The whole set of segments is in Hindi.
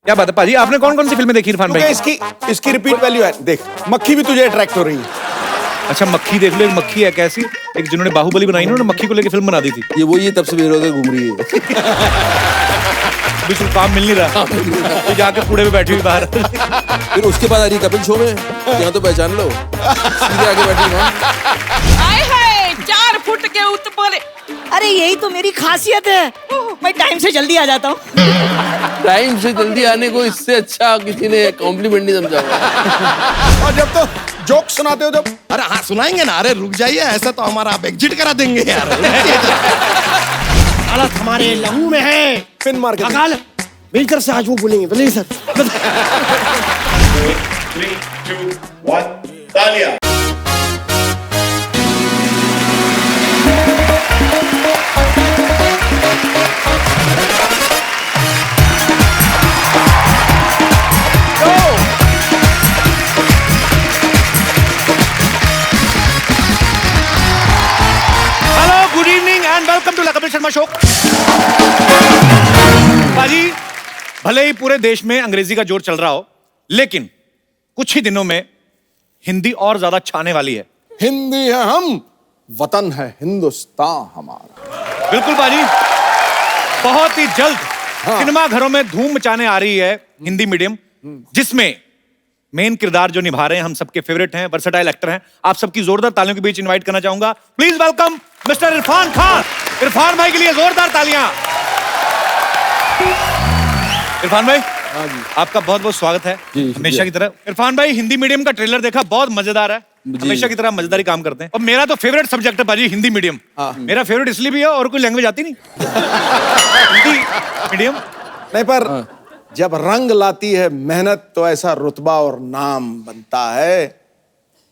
क्या बात है पाजी, आपने कौन कौन सी फिल्में देखी इरफान भाई? इसकी रिपीट वैल्यू है। देख, मक्खी भी तुझे अट्रैक्ट हो रही है। अच्छा मक्खी देख लो, एक मक्खी है कैसी, एक जिन्होंने बाहुबली बनाई ना, उन्होंने मक्खी को लेकर फिल्म बना दी थी। ये वही है, तब से बेरोजगार घूम रही है। बिल्कुल काम मिल नहीं रहा, तो जाके कूड़े में बैठी हुई बाहर। फिर उसके बाद आ रही कपिल शो में, यहाँ तो पहचान लो, सीधे आगे बैठी वहाँ। हाय हाय 4 फुट के ऊपर। अरे यही तो मेरी खासियत है, मैं टाइम से जल्दी आ जाता हूँ। टाइम से जल्दी आने को इससे अच्छा किसी ने कॉम्प्लीमेंट नहीं समझा। और जब तो जोक सुनाते हो जब, अरे हाँ सुनाएंगे ना, अरे रुक जाइए, ऐसा तो हमारा आप एग्जिट करा देंगे यार। हालत हमारे लहू में है। पिन मार के अकाल मिलकर से आज वो बोलेंगे, बोलिए सर। 3, 2, 1, तालियां। Hello, good evening and welcome to Kapil Sharma show. पाजी, भले ही पूरे देश में अंग्रेजी का जोर चल रहा हो, लेकिन कुछ ही दिनों में हिंदी और ज्यादा छाने वाली है। हिंदी है हम, वतन है हिंदुस्तान हमारा। बिल्कुल पाजी, बहुत ही जल्द सिनेमा घरों में धूम मचाने आ रही है हिंदी मीडियम, जिसमें मेन किरदार जो निभा रहे हैं हम सबके फेवरेट हैं, वर्सेटाइल एक्टर हैं। आप सबकी जोरदार तालियों के बीच इनवाइट करना चाहूंगा, please welcome mister Irfan Khan. Irfan भाई के लिए जोरदार तालियां। इरफान भाई, आपका बहुत बहुत स्वागत है हमेशा की तरह। इरफान भाई, हिंदी मीडियम का ट्रेलर देखा, बहुत मजेदार है, हमेशा की तरह मजेदारी काम करते हैं। और मेरा तो फेवरेट सब्जेक्ट है बाजी हिंदी मीडियम। मेरा फेवरेट इसलिए भी है, और कोई लैंग्वेज आती नहीं। हिंदी मीडियम नहीं, पर जब रंग लाती है मेहनत तो ऐसा रुतबा और नाम बनता है।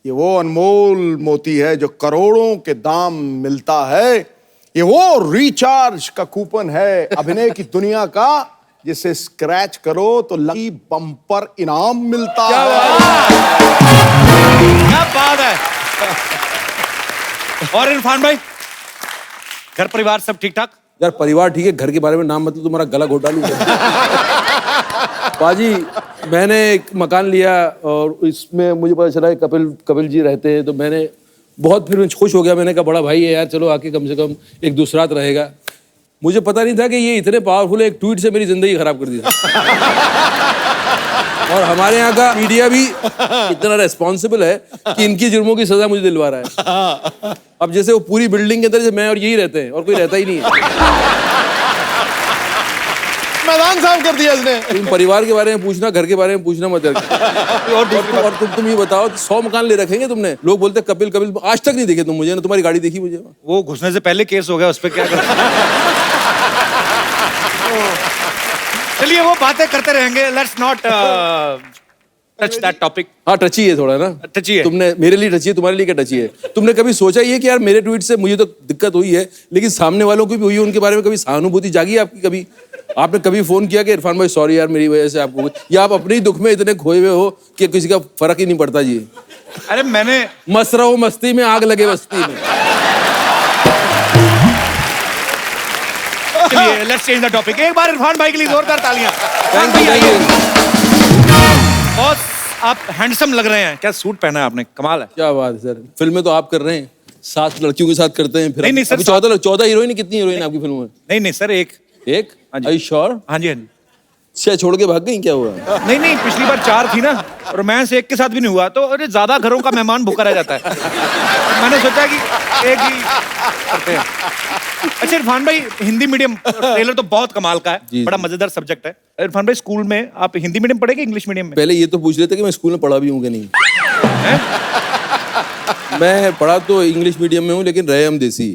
ये वो अनमोल मोती है जो करोड़ों के दाम मिलता है। ये वो रिचार्ज का कूपन है अभिनय की दुनिया का, जिसे स्क्रैच करो तो लकी बम्पर इनाम मिलता है। क्या बात है। और इरफान भाई, घर परिवार सब ठीक ठाक? यार परिवार ठीक है, घर के बारे में नाम मतलब तुम्हारा गला घोटा लूंगा। पाजी, मैंने एक मकान लिया और इसमें मुझे पता चला कि कपिल जी रहते हैं, तो मैंने बहुत फिर मैं खुश हो गया। मैंने कहा बड़ा भाई है यार, चलो आके कम से कम एक दूसरा रात रहेगा। मुझे पता नहीं था कि ये इतने पावरफुल है, एक ट्वीट से मेरी जिंदगी खराब कर दी था। और हमारे यहाँ का मीडिया भी इतना रेस्पॉन्सिबल है कि इनकी जुर्मों की सजा मुझे दिलवा रहा है। अब जैसे वो पूरी बिल्डिंग के अंदर जैसे मैं और यही रहते हैं और कोई रहता ही नहीं है। मैदान साफ कर दिया इसने। तुम परिवार के बारे में पूछना, घर के बारे में पूछना मत यार। और तुम ये बताओ, 100 मकान ले रखेंगे तुमने। लोग बोलते कपिल कपिल, आज तक नहीं देखे तुम मुझे ना, तुम्हारी गाड़ी देखी मुझे। वो घुसने से पहले केस हो गया, उस पर क्या कर। चलिए वो बातें करते रहेंगे, let's not touch that topic. हाँ टची है थोड़ा ना, टची है। तुमने मेरे लिए टची है, तुम्हारे लिए क्या टची है? तुमने कभी सोचा ही है कि यार मेरे ट्वीट से मुझे तो दिक्कत हुई है, लेकिन सामने वालों की भी हुई है, उनके बारे में कभी सहानुभूति जागी है आपकी? कभी आपने कभी फोन किया कि इरफान भाई सॉरी यार मेरी वजह से आपको, या आप अपने ही दुख में इतने खोए हुए हो कि किसी का फर्क ही नहीं पड़ता जी? अरे मैंने मस्त रहो मस्ती में, आग लगे बस्ती में। चलिए लेट्स चेंज द टॉपिक। एक बार इरफान भाई के लिए जोरदार तालियां। Thank you. बहुत आप हैंडसम लग रहे हैं। क्या सूट पहना है आपने, कमाल है। क्या बात है सर, फिल्में तो आप कर रहे हैं, 7 लड़कियों के साथ करते हैं। फिर नहीं, नहीं, सर, 14 हीरोइन, कितनी हीरोइन आपकी फिल्म में? नहीं नहीं सर, एक Are you sure? हाँ जी हाँ जी। अच्छा, छोड़ के भाग गई क्या हुआ? नहीं नहीं, पिछली बार 4 थी ना, रोमांस एक के साथ भी नहीं हुआ, तो अरे ज्यादा घरों का मेहमान भूखा रह जाता है। मैंने सोचा कि एक ही करते हैं। अच्छा इरफान भाई, हिंदी मीडियम ट्रेलर तो बहुत कमाल का है, बड़ा मजेदार सब्जेक्ट है। इरफान भाई, स्कूल में आप हिंदी मीडियम पढ़े कि इंग्लिश मीडियम में? पहले ये तो पूछ रहे थे कि मैं स्कूल में पढ़ा भी हूँ कि नहीं। मैं पढ़ा तो इंग्लिश मीडियम में हूँ, लेकिन रहे हम देसी,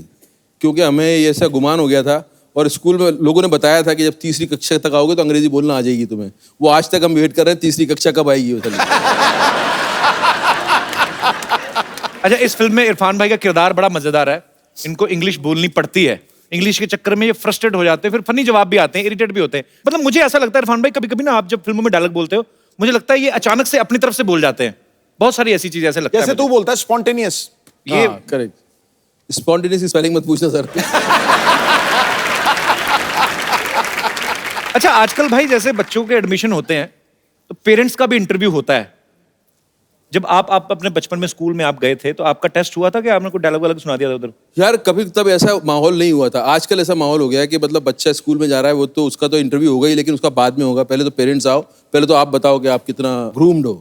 क्योंकि हमें ऐसा गुमान हो गया था और स्कूल में लोगों ने बताया था कि जब 3री कक्षा तक आओगे तो अंग्रेजी बोलना आ जाएगी तुम्हें। वो आज तक हम वेट कर रहे हैं 3री कक्षा कब आएगी। अच्छा, इस फिल्म में इरफान भाई का किरदार बड़ा मजेदार है। इनको इंग्लिश बोलनी पड़ती है, इंग्लिश के चक्कर में ये फ्रस्ट्रेट हो जाते हैं, फिर फनी जवाब भी आते हैं, इरिटेट भी होते हैं। मतलब मुझे ऐसा लगता है इरफान भाई, कभी कभी ना आप जब फिल्मों में डायलॉग बोलते हो, मुझे लगता है ये अचानक से अपनी तरफ से बोल जाते हैं। बहुत सारी ऐसी चीजें ऐसे लगता है जैसे तू बोलता है स्पॉन्टेनियस। ये करेक्ट। स्पॉन्टेनियस की स्पेलिंग मत पूछना सर। अच्छा, आजकल भाई जैसे बच्चों के एडमिशन होते हैं तो पेरेंट्स का भी इंटरव्यू होता है। जब आप अपने बचपन में स्कूल में आप गए थे तो आपका टेस्ट हुआ था कि आपने कोई डायलॉग वायलॉग सुना दिया था उधर? यार कभी तब ऐसा माहौल नहीं हुआ था। आजकल ऐसा माहौल हो गया है कि मतलब बच्चा स्कूल में जा रहा है, वो तो उसका तो इंटरव्यू होगा ही, लेकिन उसका बाद में होगा। पहले तो पेरेंट्स आओ, पहले तो आप बताओ कि आप कितना ग्रूम्ड हो,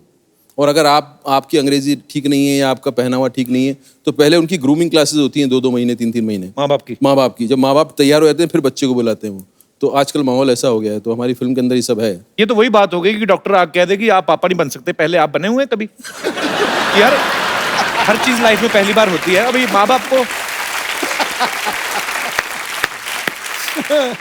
और अगर आपकी अंग्रेजी ठीक नहीं है या आपका पहनावा ठीक नहीं है तो पहले उनकी ग्रूमिंग क्लासेस होती हैं 2-2 महीने 3-3 महीने। माँ बाप की जब माँ बाप तैयार हो जाते हैं फिर बच्चे को बुलाते हैं वो। तो आजकल माहौल ऐसा हो गया है, तो हमारी फिल्म के अंदर ये सब है। ये तो वही बात हो गई कि डॉक्टर आप कह दे कि आप पापा नहीं बन सकते, पहले आप बने हुए हैं कभी? यार हर चीज लाइफ में पहली बार होती है। अभी माँ बाप को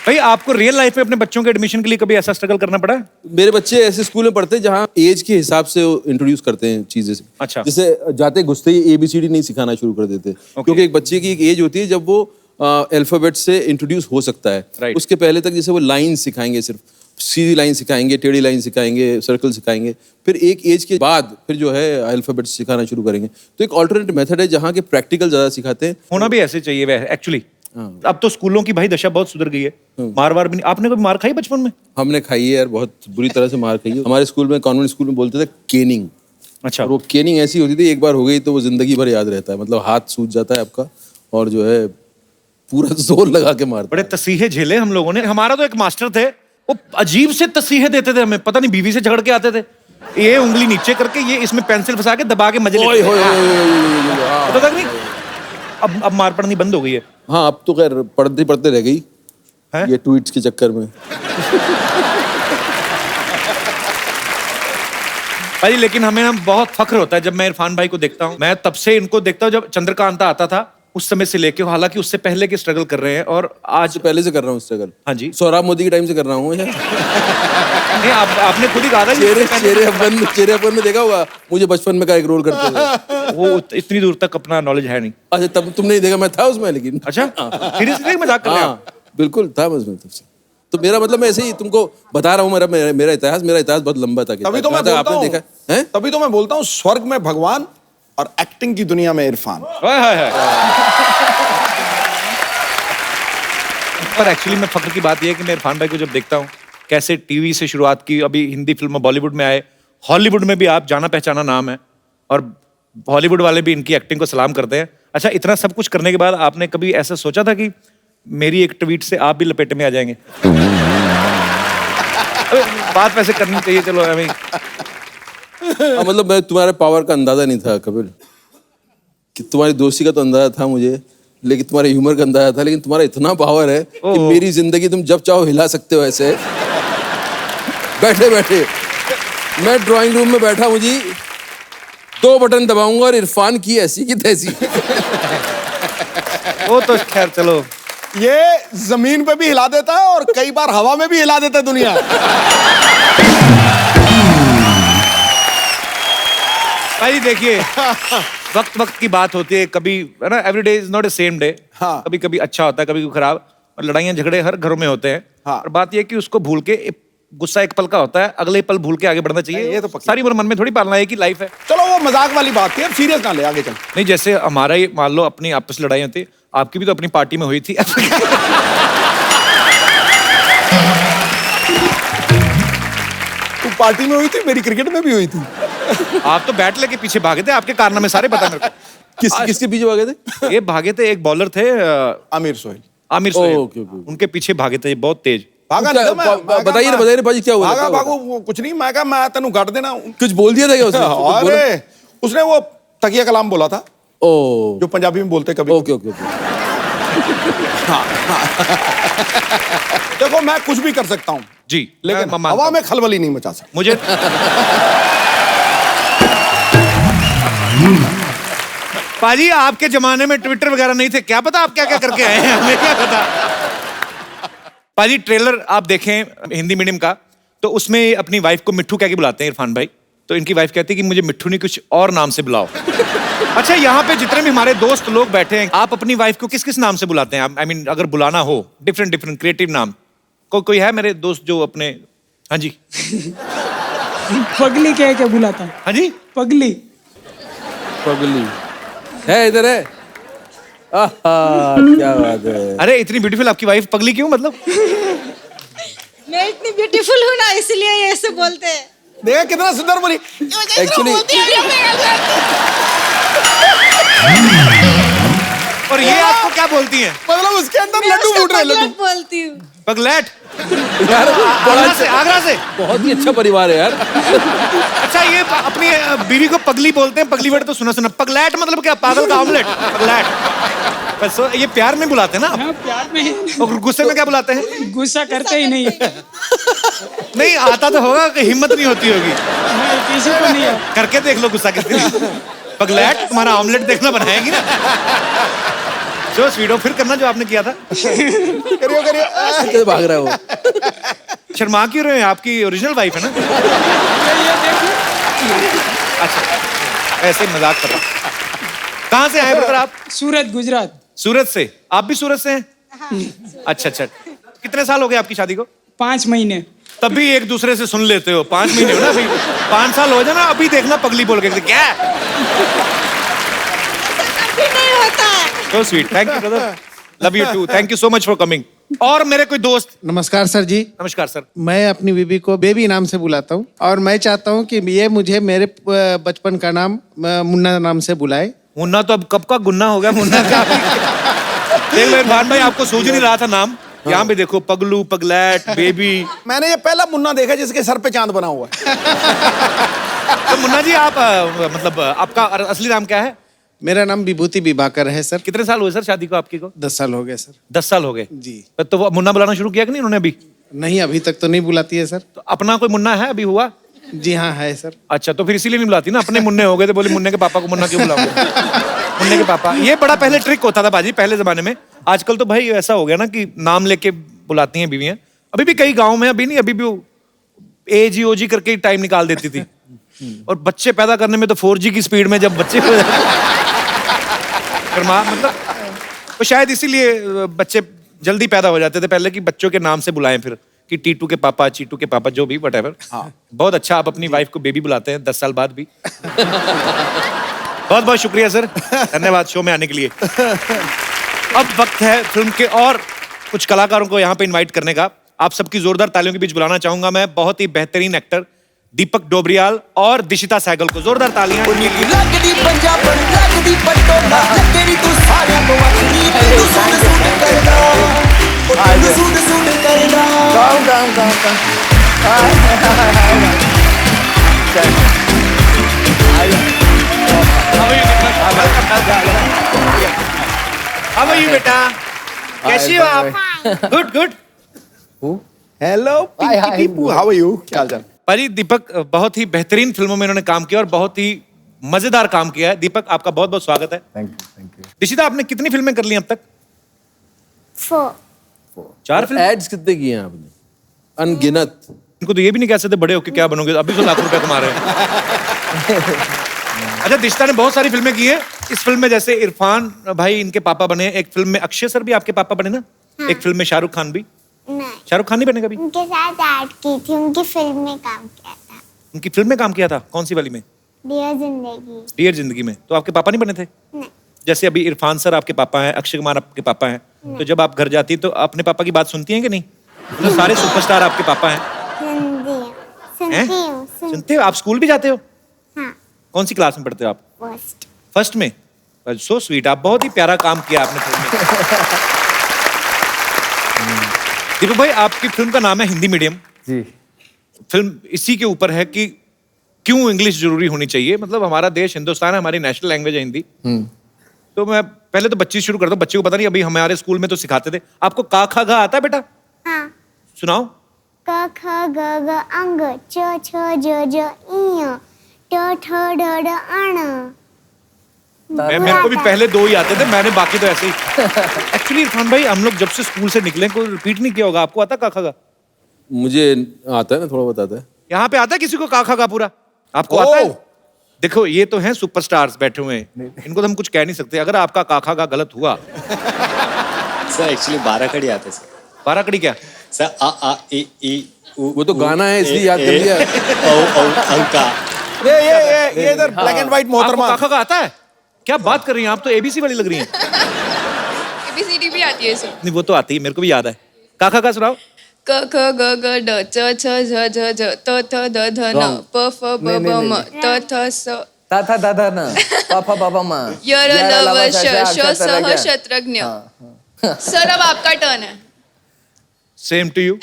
भाई आपको रियल लाइफ में अपने बच्चों के एडमिशन के लिए कभी ऐसा स्ट्रगल करना पड़ा है? मेरे बच्चे ऐसे स्कूल में पढ़ते हैं जहाँ एज के हिसाब से इंट्रोड्यूस करते हैं चीजें। अच्छा। जैसे जाते घुसते ही ABCD नहीं सिखाना शुरू कर देते, क्योंकि एक बच्चे की एक एज होती है जब वो अल्फाबेट से इंट्रोड्यूस हो सकता है। Right. उसके पहले तक जैसे वो लाइन सिखाएंगे, सिर्फ सीधी लाइन सिखाएंगे, टेढ़ी लाइन सिखाएंगे, सर्कल सिखाएंगे, फिर एक एज के बाद फिर जो है अल्फाबेट सिखाना शुरू करेंगे। तो एक ऑल्टरनेट मेथड है जहाँ के प्रैक्टिकल ज्यादा सिखाते हैं। होना भी ऐसे चाहिए वैसे एक्चुअली। अब तो स्कूलों की भाई दशा बहुत सुधर गई है। मार वार भी नहीं। आपने कभी मार खाई बचपन में? हमने खाई है यार, बहुत बुरी तरह से मार खाई है। हमारे स्कूल में, कॉन्वेंट स्कूल में बोलते थे केनिंग। अच्छा। और वो केनिंग ऐसी होती थी, एक बार हो गई तो वो जिंदगी भर याद रहता है। मतलब हाथ सूज जाता है आपका और जो है पूरा जोर लगा के मारता बड़े है। तसीहे झेले हम लोगों ने। हमारा तो एक मास्टर थे, वो अजीब से तसीहे देते थे हमें, पता नहीं बीवी से झगड़ के आते थे। ये उंगली नीचे करके ये इसमें पेंसिल फंसा के दबा के मजे लेते थे। पता था कि नहीं? अब मार पड़नी बंद हो गई है। हाँ, अब तो खैर पढ़ते पढ़ते रह गई हैं? ये ट्वीट्स के चक्कर में। भाई लेकिन हमें ना बहुत फख्र होता है जब मैं इरफान भाई को देखता हूँ। मैं तब से इनको देखता हूँ जब चंद्रकांता आता था, उस समय से लेके, हालांकि उससे पहले के स्ट्रगल कर रहे हैं और आज पहले से कर रहा हूँ स्ट्रगल। हाँ जी। सोहराब मोदी के टाइम से कर रहा हूँ। नहीं, आपने खुद ही कहा था कि चेहरे अपन में देखा होगा मुझे बचपन में का एक रोल करते हुए। वो इतनी दूर तक अपना नॉलेज है नहीं। अच्छा, तब तुमने नहीं देखा, मैं था उसमें लेकिन। अच्छा, सीरियसली मजाक कर रहे हैं आप? हाँ बिल्कुल था मैं उसमें तब से। तो मेरा मतलब मैं ऐसे ही तुमको बता रहा हूँ, मेरा इतिहास बहुत लंबा था। तभी तो मैं बोलता हूँ, तभी तो मैं बोलता हूँ स्वर्ग में भगवान और एक्टिंग की दुनिया में इरफान। पर एक्चुअली में फख्र की बात यह है कि मैं इरफान भाई को जब देखता हूँ, कैसे टीवी से शुरुआत की, अभी हिंदी फिल्म बॉलीवुड में आए, हॉलीवुड में भी आप जाना पहचाना नाम है, और हॉलीवुड वाले भी इनकी एक्टिंग को सलाम करते हैं। अच्छा, इतना सब कुछ करने के बाद आपने कभी ऐसा सोचा था कि मेरी एक ट्वीट से आप भी लपेटे में आ जाएंगे? बात वैसे करनी चाहिए, चलो हमें। मतलब मैं तुम्हारे पावर का अंदाजा नहीं था कपिल, कि तुम्हारी दोस्ती का तो अंदाजा था मुझे, लेकिन तुम्हारे ह्यूमर का अंदाजा था। लेकिन तुम्हारा इतना पावर है कि मेरी जिंदगी तुम जब चाहो हिला सकते हो। ऐसे बैठे बैठे मैं ड्राइंग रूम में बैठा हूँ जी, 2 बटन दबाऊंगा और इरफान की ऐसी की तैसी। वो तो खैर चलो, ये जमीन पे भी हिला देता है और कई बार हवा में भी हिला देता है दुनिया। भाई देखिए, वक्त की बात होती है, कभी है ना, every day is not a same day. हाँ। कभी कभी अच्छा होता है, कभी कभी खराब, और लड़ाइयाँ झगड़े हर घरों में होते हैं। हाँ। और बात यह है कि उसको भूल के, गुस्सा एक पल का होता है, अगले पल भूल के आगे बढ़ना चाहिए। ये तो पक्की। सारी उम्र मन में थोड़ी पालना है कि लाइफ है। चलो वो मजाक वाली बात थी, अब सीरियस ना ले, आगे चल। नहीं, जैसे हमारा ही मान लो अपनी आपस लड़ाई होती, आपकी भी तो अपनी पार्टी में हुई थी। तू पार्टी में हुई थी, मेरी क्रिकेट में भी हुई थी। आप तो बैट लेके पीछे भागे थे, आपके कारनामे सारे पता मेरे को। किसके पीछे भागे थे? ये भागे थे, एक बॉलर थे आमिर सोहेल। आमिर सोहेल, ओके। उनके पीछे भागे थे बहुत तेज। भागा नहीं था मैं। बताइए ना भाजी, क्या हुआ? भागा भागो, वो कुछ नहीं, मैं कहा मैं तेनू काट देना। कुछ बोल दिया था क्या उसने? अरे उसने वो तकिया कलाम बोला था, ओ जो पंजाबी में बोलते कभी। ओके। देखो मैं कुछ भी कर सकता हूँ जी, लेकिन मैं मानता हवा हूं। में खलबली नहीं मचा सकता। मुझे पाजी, आपके जमाने में ट्विटर वगैरह नहीं थे, क्या पता आप क्या क्या करके आए हैं, हमें क्या पता। पाजी, ट्रेलर आप देखें हिंदी मीडियम का, तो उसमें अपनी वाइफ को मिट्ठू कह के बुलाते हैं इरफान भाई। तो इनकी वाइफ कहती है कि मुझे मिट्ठू नहीं, कुछ और नाम से बुलाओ। अच्छा, यहाँ पे जितने भी हमारे दोस्त लोग बैठे हैं, आप अपनी वाइफ को किस किस नाम से बुलाते हैं? आई मीन अगर बुलाना हो, डिफरेंट क्रिएटिव नाम कोई है मेरे दोस्त जो अपने? हाँ जी। पगली कह के बुलाता हूँ। हाँ जी, पगली है, इधर है। क्या बात है। अरे इतनी ब्यूटीफुल आपकी वाइफ, पगली क्यों मतलब? मैं इतनी ब्यूटीफुल हूँ ना, इसलिए ये ऐसे बोलते हैं। देखा कितना सुंदर बोली। एक्चुअली और ये आपको क्या बोलती हैं? मतलब उसके अंदर लड्डू फूट रहे, लड्डू। बोलती हूँ। पगलैट? यार आगरा से, आगरा से? बहुत ही अच्छा परिवार है यार। अच्छा, ये अपनी बीवी को पगली बोलते हैं। पगली वर्ड तो सुना सुना। पगलैट मतलब क्या? पागल का ऑमलेट? पगलैट। बस ये प्यार में बुलाते हैं ना आप? हाँ, प्यार में। और गुस्से में क्या बुलाते हैं? गुस्सा करते ही नहीं। नहीं आता तो होगा कि हिम्मत नहीं होती होगी। नहीं, किसी को नहीं है। करके देख लो गुस्सा कितनी। पगलैट तुम्हारा ऑमलेट देखना बनाएगी ना। जो स्वीडो फिर करना जो आपने किया था। करियो करियो। कैसे भाग रहा है वो? शर्मा क्यों रहे हैं? आपकी ओरिजिनल वाइफ है ना? अच्छा, ऐसे ही मजाक कर रहा हूं। कहाँ से आए ब्रदर आप? सूरत, गुजरात। सूरत से? आप भी सूरत से हैं? अच्छा अच्छा। कितने साल हो गए आपकी शादी को? 5 महीने। तभी एक दूसरे से सुन लेते हो। 5 महीने हो ना भाई। 5 साल हो जाए ना, अभी देखना पगली बोल के क्या है? नहीं होता। So sweet. Thank you brother. Love you too. Thank you so much for coming. और मेरे कोई दोस्त? नमस्कार सर जी। नमस्कार सर। मैं अपनी बीबी को बेबी नाम से बुलाता हूँ और मैं चाहता हूँ कि ये मुझे मेरे बचपन का नाम मुन्ना नाम से बुलाए। मुन्ना तो अब कब का गुन्ना हो गया। मुन्ना का देख लो इरफान भाई, आपको सूझ नहीं रहा था नाम। यहाँ पे देखो, पगलू, पगलैट, बेबी। मैंने ये पहला मुन्ना देखा जिसके सर पे चांद बना हुआ है। तो मुन्ना जी आप मतलब आपका असली नाम क्या है? मेरा नाम विभूति विभाकर है सर। कितने साल हुए सर शादी को आपकी को? 10 साल हो गए सर। 10 साल हो गए जी। तो वो मुन्ना बुलाना शुरू किया कि नहीं उन्होंने अभी? नहीं, अभी तक तो नहीं बुलाती है सर। तो अपना कोई मुन्ना है अभी हुआ? जी हाँ है सर। अच्छा, तो फिर इसीलिए नहीं बुलाती ना। अपने मुन्ने हो गए तो बोले मुन्ने के पापा को मुन्ना क्यों बुलाओगे? मुन्ने के पापा। ये बड़ा पहले ट्रिक होता था बाजी, पहले जमाने में। आजकल तो भाई ऐसा हो गया ना कि नाम लेके बुलाती हैं बीवियां। अभी भी कई गाँव में, अभी नहीं, अभी भी एजी ओजी करके टाइम निकाल देती थी। और बच्चे पैदा करने में तो 4G की स्पीड में जब बच्चे मतलब तो शायद इसीलिए बच्चे जल्दी पैदा हो जाते थे पहले, कि बच्चों के नाम से बुलाएं फिर, कि टीटू के पापा, चीटू के पापा, जो भी व्हाटएवर। बहुत अच्छा, आप अपनी वाइफ को बेबी बुलाते हैं 10 साल बाद भी। बहुत बहुत शुक्रिया सर, धन्यवाद शो में आने के लिए। अब वक्त है फिल्म के और कुछ कलाकारों को यहाँ पे इनवाइट करने का। आप सबकी जोरदार तालियों के बीच बुलाना चाहूंगा मैं बहुत ही बेहतरीन एक्टर दीपक डोबरियाल और दिशिता सहगल को। जोरदार तालियां। How are you बेटा? कैसी हो आप? Good good. Hello Pipu, how are you? क्या हाल चाल? भाजी दीपक बहुत ही बेहतरीन फिल्मों में इन्होंने काम किया और बहुत ही मजेदार काम किया है। दीपक आपका बहुत बहुत स्वागत है। Thank you. दिशिता आपने कितनी फिल्में कर ली अब तक? 4 फिल्म। एड्स कितने किए हैं आपने? अनगिनत। इनको तो ये भी नहीं कह सकते बड़े होके क्या बनोगे, अभी तो लाख रुपए कमा रहे हैं। अच्छा, दिशिता ने बहुत सारी फिल्में की है। इस फिल्म में जैसे इरफान भाई इनके पापा बने, एक फिल्म में अक्षय सर भी आपके पापा बने ना? हाँ। एक फिल्म में शाहरुख खान भी। नहीं, शाहरुख खान नहीं बने कभी? उनके साथ ऐड की थी, उनकी फिल्म में काम किया था। उनकी फिल्म में काम किया था? कौन सी वाली में? डियर जिंदगी। डियर जिंदगी में। तो आपके पापा नहीं बने थे? नहीं। जैसे अभी इरफान सर आपके पापा हैं, अक्षय कुमार आपके पापा हैं, तो जब आप घर जाती है तो अपने पापा की बात सुनती हैं कि नहीं? तो सारे सुपरस्टार आपके पापा हैं। सुनती हूँ। सुनते हो? आप स्कूल भी जाते हो? हाँ। कौन सी क्लास में पढ़ते हो आप? फर्स्ट में। सो स्वीट, आप बहुत ही प्यारा काम किया आपने फिल्म में। दीपक भाई आपकी फिल्म का नाम है हिंदी मीडियम जी। फिल्म इसी के ऊपर है कि क्यों इंग्लिश जरूरी होनी चाहिए। मतलब हमारा देश हिंदुस्तान है, हमारी नेशनल लैंग्वेज है हिंदी। तो मैं पहले तो बच्ची शुरू करता हूँ। बच्चे को पता नहीं, अभी हमारे स्कूल में तो सिखाते थे। आपको का खा गा आता है बेटा? हाँ। सुनाओ। क ख ग घ अंग च छ ज ज इ ट ठ ड ढ अण। मेरे को भी पहले 2 ही आते थे, मैंने बाकी तो ऐसे ही। एक्चुअली इरफान भाई हम लोग जब से स्कूल से निकले कोई रिपीट नहीं किया होगा। आपको आता का खा गा? मुझे आता है ना, थोड़ा बहुत आता है। यहाँ पे आता है किसी को का खा गा पूरा? आपको आता है? देखो ये तो हैं सुपरस्टार्स बैठे हुए हैं, इनको तो हम कुछ कह नहीं सकते। अगर आपका काखा का गलत हुआ सर एक्चुअली 12 कड़ी आते सर। 12 कड़ी क्या सर? आ ई उ। वो तो गाना है इसलिए याद कर लिया। औ अंका। ये इधर ब्लैक एंड व्हाइट मोहतरमा। काखा का आता है? क्या बात कर रही हैं आप? तो एबीसी वाली लग रही हैं। ABCD भी आती है सर। नहीं वो तो आती है, मेरे को भी याद है। काखा का सुनाओ। क ख ग ग ड च छ झ झ झ त थ द ध न प फ ब ब म त थ स ता था दादा ना पापा बाबा माँ य र ल व श श स ह शत्रज्ञ। सर अब आपका टर्न है। Same to you.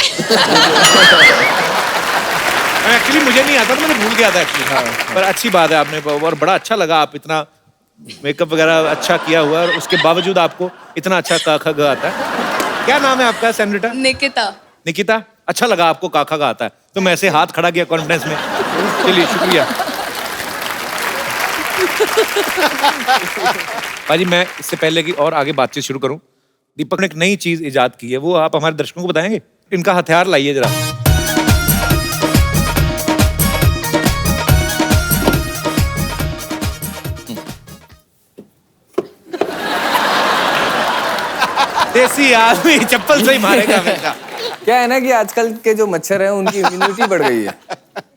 एक्चुअली मुझे नहीं आता था, मैंने भूल गया था एक्चुअली। पर अच्छी बात है आपने, और बड़ा अच्छा लगा, आप इतना मेकअप वगैरह अच्छा किया हुआ है और उसके बावजूद आपको इतना अच्छा का ख ग आता है। क्या नाम है आपका सेनोरिटा? निकिता। निकिता, अच्छा लगा आपको काका का आता है, तो मैं ऐसे हाथ खड़ा किया कॉन्फिडेंस में। चलिए शुक्रिया। भाजी मैं इससे पहले कि और आगे बातचीत शुरू करूं, दीपक ने एक नई चीज इजाद की है, वो आप हमारे दर्शकों को बताएंगे? इनका हथियार लाइए जरा। देसी आदमी चप्पल से ही मारेगा हमेशा। क्या है ना कि आजकल के जो मच्छर हैं उनकी इम्यूनिटी बढ़ गई है,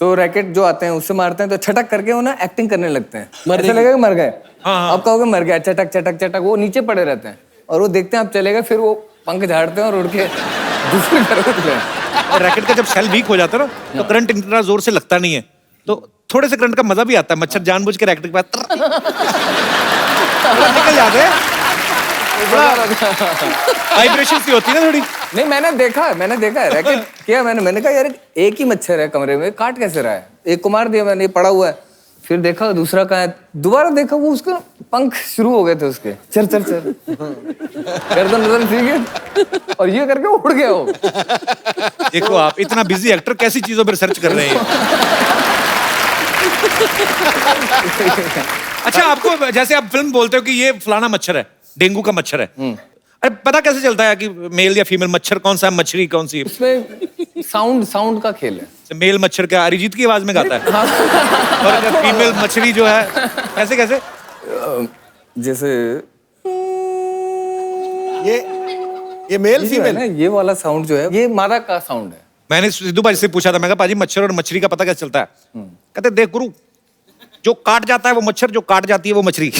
तो रैकेट जो आते हैं उससे मारते हैं तो छटक करके वो ना एक्टिंग करने लगते हैं, ऐसा लगेगा मर गए। आप कहोगे मर गया, चटक चटक चटक, वो नीचे पड़े रहते हैं और वो देखते हैं आप चले गए, फिर वो पंख झाड़ते हैं और उड़ के दूसरे घर में चले जाते हैं। और रैकेट का जब सेल वीक हो जाता है ना, तो करंट इतना जोर से लगता नहीं है, तो थोड़े से करंट का मजा भी आता है। मच्छर जानबूझ के रैकेट के पास निकल जाते हैं, वाइब्रेशन सी होती है ना थोड़ी। नहीं मैंने देखा है रैकेट किया मैंने कहा यार एक ही मच्छर है कमरे में, काट कैसे रहा है? एक को मार दिया मैंने, ये पड़ा हुआ है। फिर देखा दूसरा कहाँ है, दोबारा देखा वो उसके पंख शुरू हो गए थे उसके, चल चल चल गर्दन सीख और ये करके उड़ गया वो। देखो आप इतना बिजी एक्टर कैसी चीजों पर रिसर्च कर रहे हैं। अच्छा, आपको जैसे आप फिल्म बोलते हो कि ये फलाना मच्छर है, डेंगू का मच्छर है, अरे पता कैसे चलता है कि मेल या फीमेल मच्छर कौन सा है, मछली कौन सी है? उसमें साउंड का खेल है। मेल मच्छर क्या अरिजीत की आवाज में गाता है? और फीमेल मछली जो है कैसे कैसे? जैसे ये मेल फीमेल ना, ये वाला साउंड जो है ये मादा का साउंड है। मैंने सिद्धू भाई से पूछा था, मैं कहा पाजी मच्छर और मछली का पता कैसे चलता है? कहते देख गुरु, जो काट जाता है वो मच्छर, जो काट जाती है वो मछली।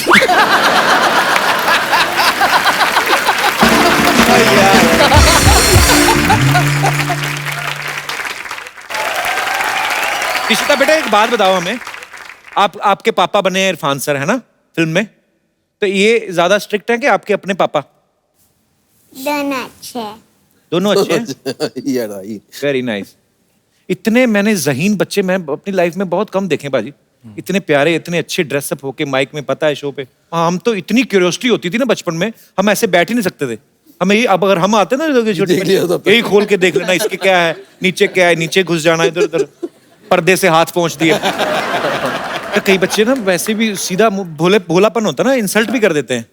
इशिता बेटा एक बात बताओ हमें, आपके पापा बने इरफान सर है ना फिल्म में, तो ये ज्यादा स्ट्रिक्ट है कि आपके अपने पापा? दोनों अच्छे। दोनों अच्छे हैं? Very nice. इतने मैंने ज़हीन बच्चे मैं अपनी लाइफ में बहुत कम देखे बाजी, इतने प्यारे, इतने अच्छे ड्रेसअप होके माइक में, पता है शो पे। हम तो इतनी क्यूरियोसिटी होती थी ना बचपन में, हम ऐसे बैठ ही नहीं सकते थे। हमें ये, अब अगर हम आते ना यही खोल के देख लेना, इसके क्या है, नीचे क्या है, नीचे घुस जाना, इधर उधर पर्दे से हाथ पहुंच दिए। तो कई बच्चे ना वैसे भी सीधा भोलापन होता ना, इंसल्ट भी कर देते हैं।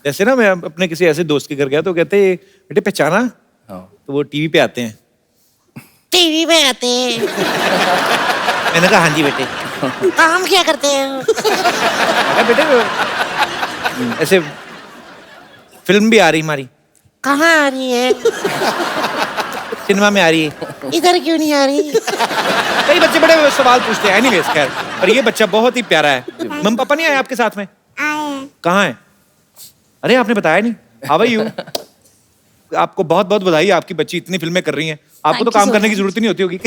जैसे ना मैं अपने किसी ऐसे दोस्त के घर गया तो कहते बेटे पहचाना, तो वो टीवी पे आते हैं। टीवी में आते हैं? मैंने कहा हाँ जी बेटे। काम क्या करते हैं? बेटे ऐसे फिल्म भी आ रही हमारी। कहाँ आ रही है? सिनेमा में आ रही है। इधर क्यों नहीं आ रही? कई बच्चे बड़े सवाल पूछते हैं। एनीवेज खैर, पर ये बच्चा बहुत ही प्यारा है। मम्मी पापा नहीं आए आपके साथ में? आए। कहाँ है? अरे आपने बताया नहीं। How are you? आपको बहुत बहुत बधाई, आपकी बच्ची इतनी फिल्में कर रही हैं, आपको तो काम करने की जरूरत ही नहीं होती होगी।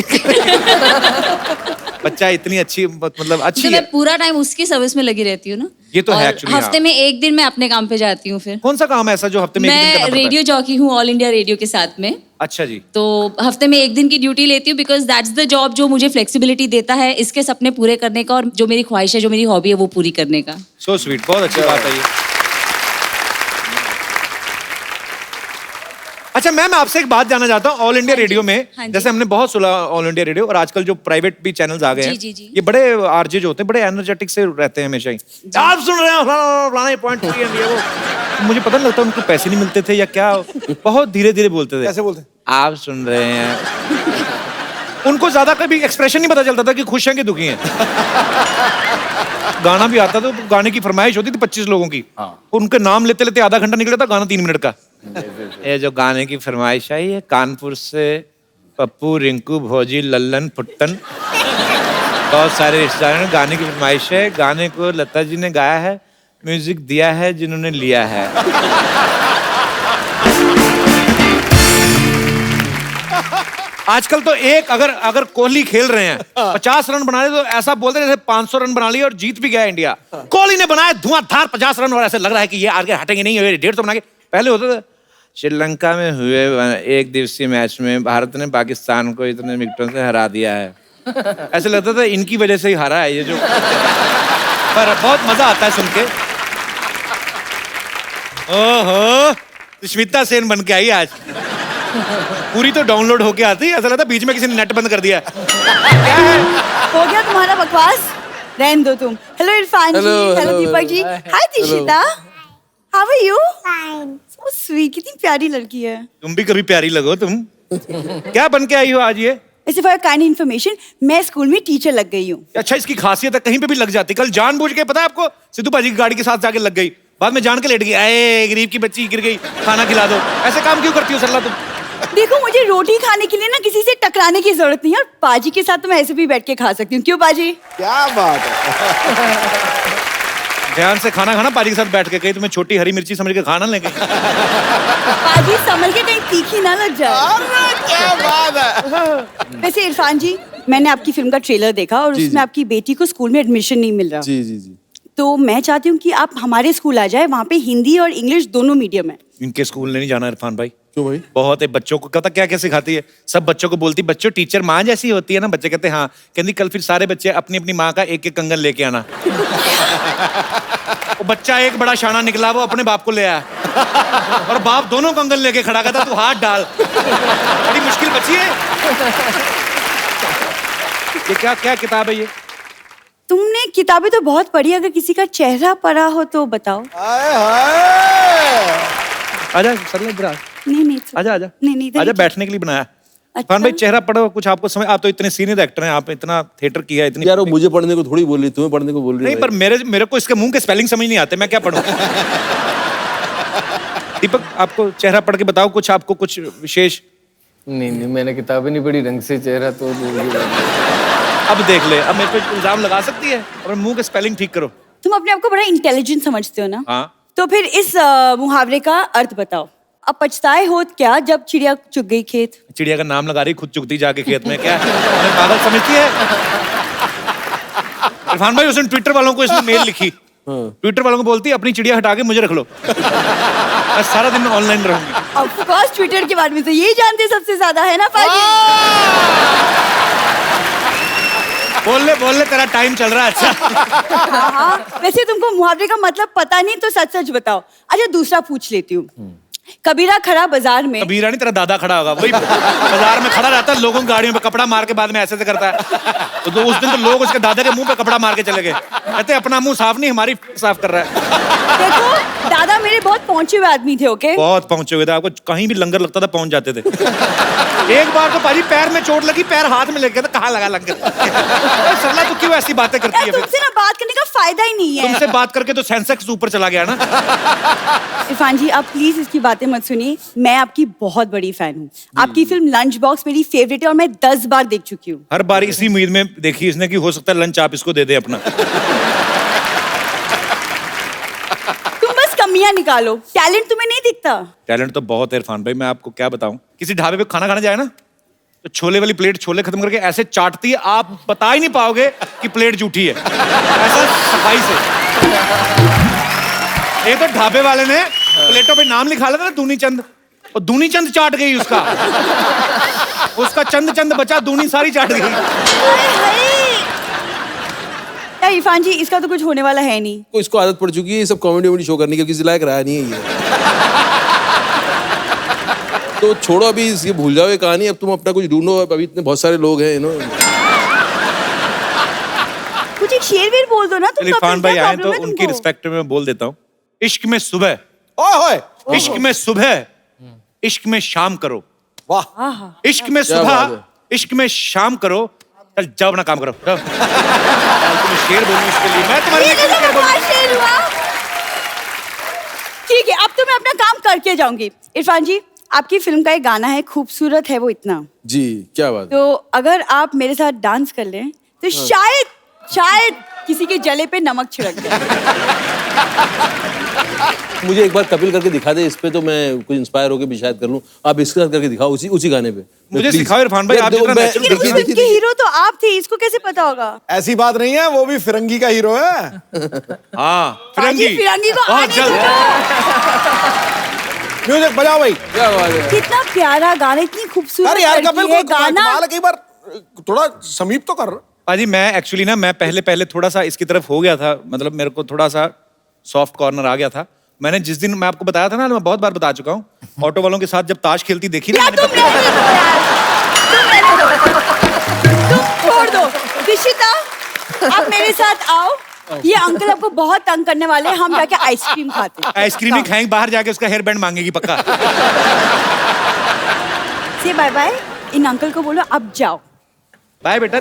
बच्चा इतनी अच्छी, मतलब अच्छी तो है। मैं पूरा टाइम उसकी सर्विस में लगी रहती हूँ ना। ये तो है और एक्चुअली। हफ्ते में एक दिन मैं अपने काम पे जाती हूँ। फिर कौन सा काम है ऐसा जो हफ्ते में एक दिन करना मैं पड़ता है? रेडियो जॉकी हूँ ऑल इंडिया रेडियो के साथ में। अच्छा जी। तो हफ्ते में एक दिन की ड्यूटी लेती हूँ, बिकॉज दैट्स द जॉब जो मुझे फ्लेक्सिबिलिटी देता है इसके सपने पूरे करने का, और जो मेरी ख्वाहिश है, जो मेरी हॉबी है, वो पूरी करने का। सो स्वीट, बहुत अच्छी बात है ये। अच्छा मैम, आपसे एक बात जानना चाहता हूँ। ऑल इंडिया रेडियो में जैसे हमने बहुत सुना ऑल इंडिया रेडियो, और आजकल जो प्राइवेट भी चैनल्स आ गए हैं, ये बड़े आरजे जो होते हैं बड़े एनर्जेटिक से रहते हैं हमेशा ही। आप सुन रहे हैं पॉइंट वो, मुझे पता नहीं लगता उनको पैसे नहीं मिलते थे या क्या, बहुत धीरे धीरे बोलते थे। कैसे बोलते? आप सुन रहे हैं। उनको ज्यादा कभी एक्सप्रेशन नहीं पता चलता था कि खुश हैं कि दुखी हैं। गाना भी आता था तो गाने की फरमाइश होती थी 25 लोगों की, उनके नाम लेते लेते आधा घंटा निकला था, गाना 3 मिनट का। ये जो गाने की फरमाइश आई है, कानपुर से पप्पू, रिंकू, भौजी, लल्लन, फुट्टन, बहुत सारे रिश्तेदारों ने गाने की फरमाइश है। गाने को लता जी ने गाया है, म्यूजिक दिया है जिन्होंने लिया है। आजकल तो एक अगर कोहली खेल रहे हैं 50 रन बना रहे तो ऐसा बोलते हैं जैसे 500 रन बना लिए और जीत भी गया इंडिया। कोहली ने बनाया धुआंधार 50 रन और ऐसे लग रहा है कि ये आगे हटेंगे नहीं, 150 बना के। पहले होता था श्रीलंका में हुए एक दिवसीय मैच में भारत ने पाकिस्तान को इतने विकेटों से हरा दिया है, ऐसे लगता था इनकी वजह से ही हारा है ये जो। पर बहुत मजा आता है सुन के। ओहो, सुष्मिता सेन बन के आई आज। पूरी तो डाउनलोड होके आती, ऐसा लगता बीच में किसी ने नेट बंद कर दिया। क्या है? हो गया तुम्हारा बकवास, रहने दो तुम। Hello Irfan ji, hello Deepak ji, hi Dishita, how are you? Fine. So sweet, कितनी प्यारी लड़की है। तुम भी कभी प्यारी लगो तुम। क्या बन के आई हो आज ये? ऐसे फॉर काइंड इन्फॉर्मेशन, मैं स्कूल में टीचर लग गई हूँ। अच्छा, इसकी खासियत है, कहीं पे भी लग जाती। कल जानबूझ के, पता है आपको, सिद्धू पाजी की गाड़ी के साथ जाके लग गई, बाद में जान के लेट गई। अरे गरीब की बच्ची गिर गई, खाना खिला दो। ऐसे काम क्यों करती हो सरला तुम? देखो, मुझे रोटी खाने के लिए ना किसी से टकराने की जरूरत नहीं है, और पाजी के साथ तो मैं ऐसे भी बैठ के खा सकती हूँ। क्यों पाजी? क्या बात है। ध्यान से खाना खाना पाजी के साथ बैठ के, कहीं तुम्हें छोटी हरी मिर्ची समझ के खाना लेंगे। पाजी संभल के, कहीं तीखी ना लग जाए। क्या बात है। वैसे इरफान जी, मैंने आपकी फिल्म का ट्रेलर देखा और उसमें आपकी बेटी को स्कूल में एडमिशन नहीं मिल रहा। जी जी जी। तो मैं चाहती हूँ कि आप हमारे स्कूल आ जाए, वहाँ पे हिंदी और इंग्लिश दोनों मीडियम है। इनके स्कूल नहीं जाना इरफान भाई। क्यों भाई? बहुत है, बच्चों को पता क्या क्या सिखाती है, सब बच्चों को बोलती बच्चों टीचर माँ जैसी होती है ना। बच्चे कहते हैं हाँ, कहती कल फिर सारे बच्चे अपनी अपनी माँ का एक एक कंगन लेके आना। वो बच्चा एक बड़ा शाना निकला, वो अपने बाप को ले आया और बाप दोनों कंगन लेके खड़ा कहता तू हाथ डाल। बड़ी मुश्किल बच्ची है ये। क्या क्या किताब है ये? तुमने किताबें तो बहुत पढ़ी, अगर किसी का चेहरा पढ़ा हो तो बताओ। हाय हाय। आजा सरला इधर आ। नहीं आजा आजा नहीं आजा, बैठने के लिए बनाया। अच्छा। इरफान भाई चेहरा पढ़ो कुछ, आपको समझ, आप तो इतने सीनियर एक्टर हैं, आप इतना थिएटर किया है, इतनी। यार वो मुझे पढ़ने को थोड़ी बोल रही, तुम्हें पढ़ने को बोल रही है। नहीं, पर मेरे को इसके मुंह के स्पेलिंग समझ नहीं आते, मैं क्या पढ़ूं? दीपक, आपको चेहरा पढ़ के बताओ कुछ, आपको कुछ विशेष। नहीं, मैंने किताबें नहीं पढ़ी ढंग से, चेहरा तो अब देख ले, अब मेरे पे इल्जाम लगा सकती है, और मुंह के स्पेलिंग ठीक करो। तुम अपने आप को बड़ा इंटेलिजेंट समझते हो ना? हाँ। तो फिर इस मुहावरे का अर्थ बताओ। अब पछताए होत क्या जब चिड़िया चुग गई खेत। चिड़िया का नाम लगा रही, खुद चुगती जाके खेत में। क्या हमें पागल समझती है? इरफान भाई उसने ट्विटर वालों को इसने मेल लिखी, ट्विटर वालों को बोलती अपनी चिड़िया हटा के मुझे रख लो, मैं सारा दिन ऑनलाइन रहूंगी। ऑफ कोर्स, ट्विटर के बारे में तो यही जानते सबसे ज्यादा है ना पाजी। बोल ले तेरा टाइम चल रहा है। अच्छा हाँ, वैसे तुमको मुहावरे का मतलब पता नहीं तो सच सच बताओ। अच्छा, दूसरा पूछ लेती हूँ। कबीरा खड़ा बाजार में। कबीरा नहीं, तेरा दादा खड़ा होगा, वही बाजार में खड़ा रहता है, लोगों की गाड़ियों पे कपड़ा मार के बाद में ऐसे करता है। तो उस दिन तो लोग उसके दादा के मुंह पे कपड़ा मार के चले गए, कहते अपना मुंह साफ नहीं, हमारी साफ कर रहा है। देखो, दादा मेरे बहुत पहुंचे हुए आदमी थे। ओके, बहुत पहुंचे हुए थे, आपको कहीं भी लंगर लगता था पहुंच जाते थे। एक बार तो पाजी पैर में चोट लगी, पैर हाथ में लेके, कहाँ लगा लंगर? सरला तू क्यों ऐसी बातें करती है? तुमसे ना बात करने का फायदा ही नहीं है। तुमसे बात करके तो सेंसेक्स ऊपर चला गया ना। इरफान जी, आप प्लीज इसकी बातें मत सुनिए, मैं आपकी बहुत बड़ी फैन हूँ। आपकी फिल्म लंच बॉक्स मेरी फेवरेट है और मैं 10 बार देख चुकी हूँ। हर बार इसी उम्मीद में देखी इसने कि हो सकता है लंच आप इसको दे दे अपना। तुम बस कमियां निकालो, टैलेंट तुम्हें नहीं दिखता। टैलेंट तो बहुत है इरफान भाई, मैं आपको क्या बताऊं। किसी ढाबे पे खाना खाने जाए ना, तो छोले वाली प्लेट छोले खत्म करके ऐसे चाटती है, आप बता ही नहीं पाओगे कि प्लेट जूठी है, ऐसा सफाई से। एक तो ढाबे वाले ने प्लेटों पे नाम लिखा लेता ना, दूनी चंद, और दूनी चंद चाट गई उसका चंद चंद बचा, दूनी सारी चाट गई। या इरफान जी, इसका तो कुछ होने वाला है नहीं। को इसको आदत पड़ चुकी है ये सब कॉमेडी शो करने की, किसी लायक रहा नहीं है ये। तो छोड़ो अभी, ये भूल जाओ ये कहानी, अब तुम अपना कुछ ढूंढो, अभी इतने बहुत सारे लोग हैं कुछ एक शेर वेर बोल दो ना तुम। इरफान भाई आए तो उनकी रिस्पेक्ट में बोल देता हूँ। इश्क में सुबह, इश्क में सुबह, इश्क में शाम करो। वाह। इश्क में सुबह, इश्क में शाम करो। चल जाओ अपना काम करो। तुम्हें शेर बोलूं इसके लिए, मैं तुम्हारे लिए क्यों शेर बोलूं? ठीक है, अब तो मैं अपना काम करके जाऊंगी। इरफान जी, आपकी फिल्म का एक गाना है, खूबसूरत है वो इतना। जी, क्या बात। तो अगर आप मेरे साथ डांस कर लें तो शायद किसी के जले पे नमक छिड़क जाए। मुझे एक बार कपिल करके दिखा दे इस पे, तो मैं कुछ इंस्पायर होकर भी शायद कर लूं। आप इसके साथ करके दिखाओ उसी गाने पे। मुझे सिखाओ इरफान भाई, आप जितना natural लेकिन उस फिल्म के हीरो तो आप थे, इसको कैसे पता होगा? ऐसी बात नहीं है, वो भी फिरंगी का हीरो है। हाँ, पाजी, फिरंगी को बहुत आने जल्द। दो। म्यूजिक बजाओ भाई। क्या बात है। कितना प्यारा गाना, इतनी खूबसूरत अरे यार कपिल लड़की है, को गाना। कई बार थोड़ा समीप तो कर। पाजी मैं एक्चुअली ना, मैं पहले थोड़ा सा इसकी तरफ हो गया था, मतलब मेरे को थोड़ा सा सॉफ्ट कॉर्नर आ गया था। मैंने जिस दिन मैं आपको बताया था ना, मैं बहुत बार बता चुका हूँ, ऑटो वालों के साथ जब ताश खेलती देखी ना यार मैंने, तुम रहने दो यार, तुम छोड़ दो। दिशिता, आप मेरे साथ आओ। ये अंकल आपको बहुत तंग करने वाले हैं, हम जाके आइसक्रीम खाते हैं। आइसक्रीम ही खाएंगे, बाहर जाके उसका हेयर बैंड मांगेगी पक्का। से बाय बाय, इन अंकल को बोलो अब जाओ। बाय बेटा।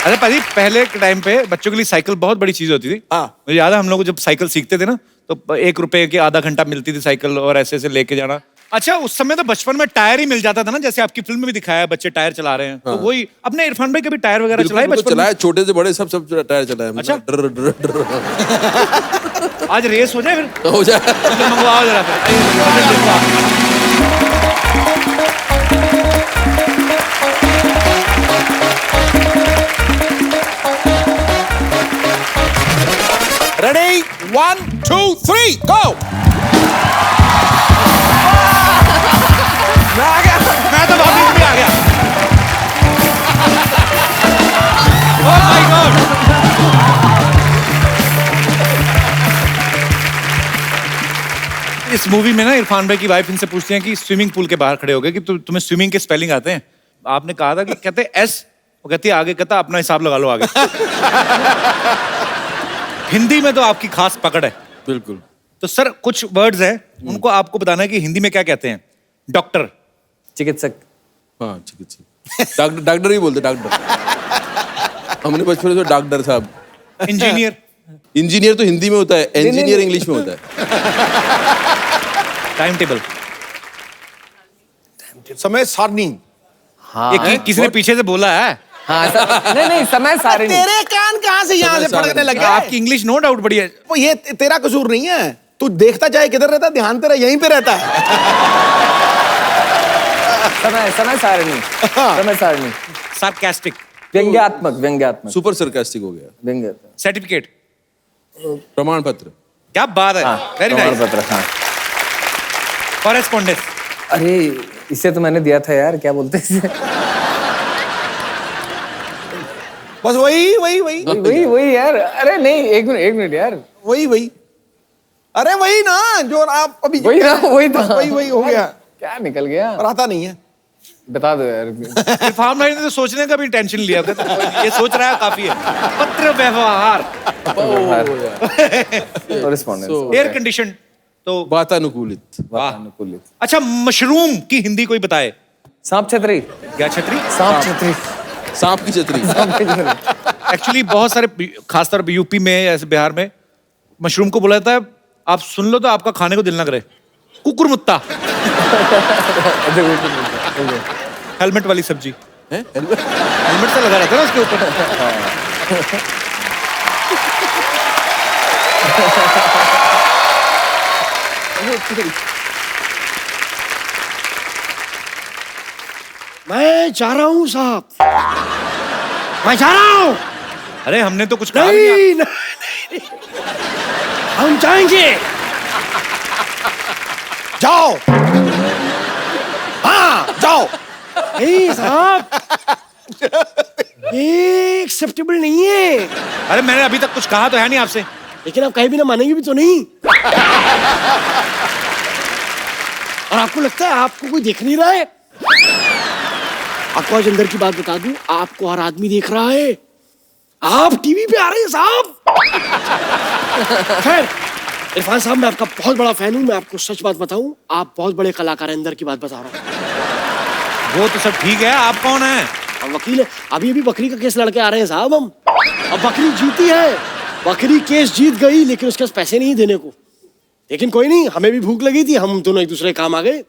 अरे पाजी पहले के टाइम पे बच्चों के लिए साइकिल बहुत बड़ी चीज होती थी। मुझे याद है हम लोग जब साइकिल सीखते थे ना, तो 1 रुपए की आधा घंटा मिलती थी साइकिल, और ऐसे ऐसे लेके जाना। अच्छा उस समय तो बचपन में टायर ही मिल जाता था ना, जैसे आपकी फिल्म में भी दिखाया है बच्चे टायर चला रहे हैं। तो वही अपने इरफान भाई कभी टायर वगैरह चलाए बचपन में? चलाया, छोटे से बड़े सब टायर चलाया। अच्छा। डर डर डर। आज रेस हो जाए फिर, हो जाए। मंगवाओ जरा रेडी 1 2 3 गो। मैं तो वापस भी आ गया। Oh my God. इस मूवी में ना इरफान भाई की वाइफ इनसे पूछती हैं कि स्विमिंग पूल के बाहर खड़े हो गए कि तुम्हें स्विमिंग के स्पेलिंग आते हैं? आपने कहा था कि कहते एस, वो कहती है आगे, कहता अपना हिसाब लगा लो आगे। हिंदी में तो आपकी खास पकड़ है। बिल्कुल। तो सर कुछ वर्ड्स हैं, उनको आपको बताना है कि हिंदी में क्या कहते हैं। डॉक्टर, चिकित्सक। हाँ चिकित्सक। डॉक्टर ही बोलते, डॉक्टर। हमने बचपन में तो डॉक्टर साहब। इंजीनियर। इंजीनियर तो हिंदी में होता है, इंजीनियर इंग्लिश में होता है। Time table. समय सारणी। हाँ ये किसी ने पीछे से बोला है। हाँ नहीं समय सारणी। तेरे कान कहाँ से यहाँ से फड़कने लग गए? आपकी इंग्लिश नो डाउट बढ़िया है। वो ये तेरा कसूर नहीं है, तू देखता चाहे किधर रहता, ध्यान तेरा यहीं पे रहता है। समय सारणी। समय सारणी। सार्कास्टिक। व्यंग्यात्मक। सुपर सरकास्टिक हो गया। व्यंग्य। सर्टिफिकेट। प्रमाण पत्र। क्या बात है, वेरी नाइस। पत्र। हाँ। कॉरेस्पॉन्डेंस। अरे इसे तो मैंने दिया था यार, क्या बोलते हैं इसे? बस वही वही यार। अरे नहीं, एक मिनट यार। वही अरे वही ना जो आप अभी वही ना, वही था। वही हो गया। क्या निकल गया? और आता नहीं है। बता दो यार। इरफान भाई ने तो सोचने का भी टेंशन लिया था, तो ये सोच रहा है काफी है। पत्र व्यवहार। कॉरेस्पॉन्डेंस। Air condition. तो वातानुकूलित। वातानुकूलित। अच्छा मशरूम की हिंदी कोई बताए? सांप छतरी। क्या छतरी? सांप छतरी। सांप की छतरी। एक्चुअली बहुत सारे खासतौर पर यूपी में ऐसे बिहार में मशरूम को बोला जाता है, आप सुन लो तो आपका खाने को दिल ना करे, कुकुरमुत्ता। हेलमेट वाली सब्जी है, हेलमेट से लगा रहता है ना उसके ऊपर। मैं जा रहा हूँ साहब, मैं जा रहा हूँ। अरे हमने तो कुछ कहा नहीं, हम जाएंगे। जाओ। हाँ जाओ। नहीं साहब, ये एक्सेप्टेबल नहीं है। अरे मैंने अभी तक कुछ कहा तो है नहीं आपसे। लेकिन आप कहीं भी ना मानेंगे भी तो नहीं। और आपको लगता है आपको कोई देख नहीं रहा है? आपको आज अंदर की बात बता दूं, आपको हर आदमी देख रहा है। आप टीवी पे आ रहे हैं साहब। खैर इरफान साहब, मैं आपका बहुत बड़ा फैन हूं। मैं आपको सच बात बताऊं, आप बहुत बड़े कलाकार हैं। अंदर की बात बता रहा हूं। वो तो सब ठीक है, आप कौन है? हम वकील है। अभी अभी बकरी का केस लड़के आ रहे हैं साहब हम। अब बकरी जीती है, बकरी केस जीत गई, लेकिन उसके पास पैसे नहीं देने को। लेकिन कोई नहीं, हमें भी भूख लगी थी, हम दोनों एक दूसरे काम आ गए।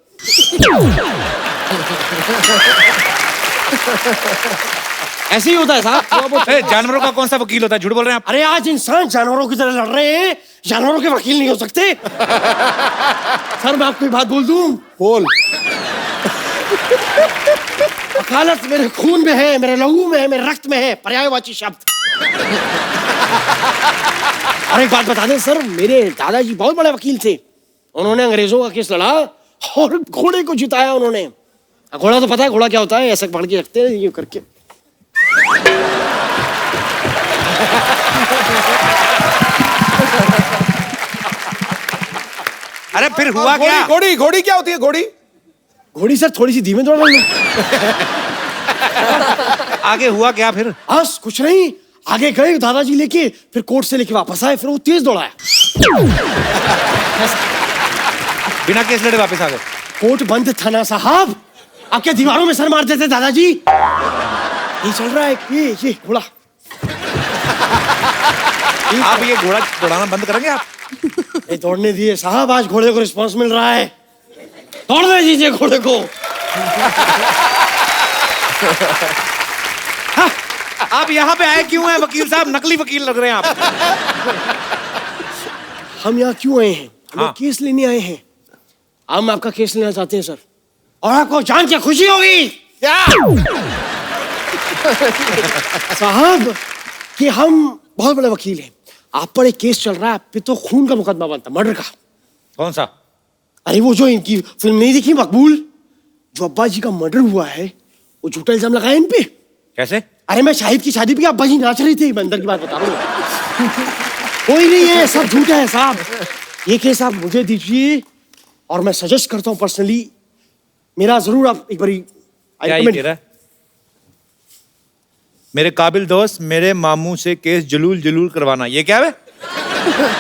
ऐसे ही होता है साहब, थोड़ा बहुत। जानवरों का कौन सा वकील होता है? झूठ बोल रहे हैं आप। अरे आज इंसान जानवरों की तरह लड़ रहे हैं, जानवरों के वकील नहीं हो सकते। सर मैं आपको एक बात बोल दूं? बोल। वकालत मेरे खून में है, मेरे लहू में है, मेरे रक्त में है, पर्यायवाची शब्द। और एक बात बता दें सर, मेरे दादाजी बहुत बड़े वकील थे। उन्होंने अंग्रेजों का केस लड़ा और घोड़े को जिताया उन्होंने। घोड़ा तो पता है घोड़ा क्या होता है? ऐसे पकड़ के रखते हैं ये करके। अरे फिर हुआ क्या? घोड़ी घोड़ी क्या होती है? घोड़ी घोड़ी सर थोड़ी सी धीमे दौड़ रही है। आगे हुआ क्या फिर? बस कुछ नहीं, आगे गए दादाजी लेके, फिर कोर्ट से लेके वापस आए, फिर वो तेज दौड़ाया। बिना केस लड़े वापस आ गए? कोर्ट बंद था ना साहब, आपके दीवारों में सर मारते थे दादाजी। ये चल रहा है ये घोड़ा। आप ये घोड़ा दौड़ाना बंद करेंगे आप? ये दौड़ने दिए साहब, आज घोड़े को रिस्पांस मिल रहा है। दौड़ने दीजिए घोड़े को। आप यहाँ पे आए क्यों हैं वकील साहब? नकली वकील लग रहे हैं आप। हम यहाँ क्यों आए हैं? हम केस लेने आए हैं। हम आपका केस लेना चाहते हैं सर, और आपको जान के खुशी होगी क्या साहब कि हम बहुत बड़े वकील हैं। आप पर एक केस चल रहा है, आप पे तो खून का मुकदमा बनता, मर्डर का। कौन सा? अरे वो जो इनकी फिल्म नहीं दिखी मकबूल, जो अब्बा जी का मर्डर हुआ है, वो झूठा इल्जाम लगाया इन पे। कैसे? अरे मैं शाहिद की शादी पे अब्बा जी नाच रही थी, मैं अंदर की बात बता रहा हूँ। कोई नहीं है, सब झूठा है साहब। ये केस आप मुझे दीजिए और मैं सजेस्ट करता हूँ पर्सनली, मेरा जरूर आप एक बारी। क्या ये कह रहा है? मेरे काबिल दोस्त मेरे मामू से केस जलूल करवाना, ये क्या है?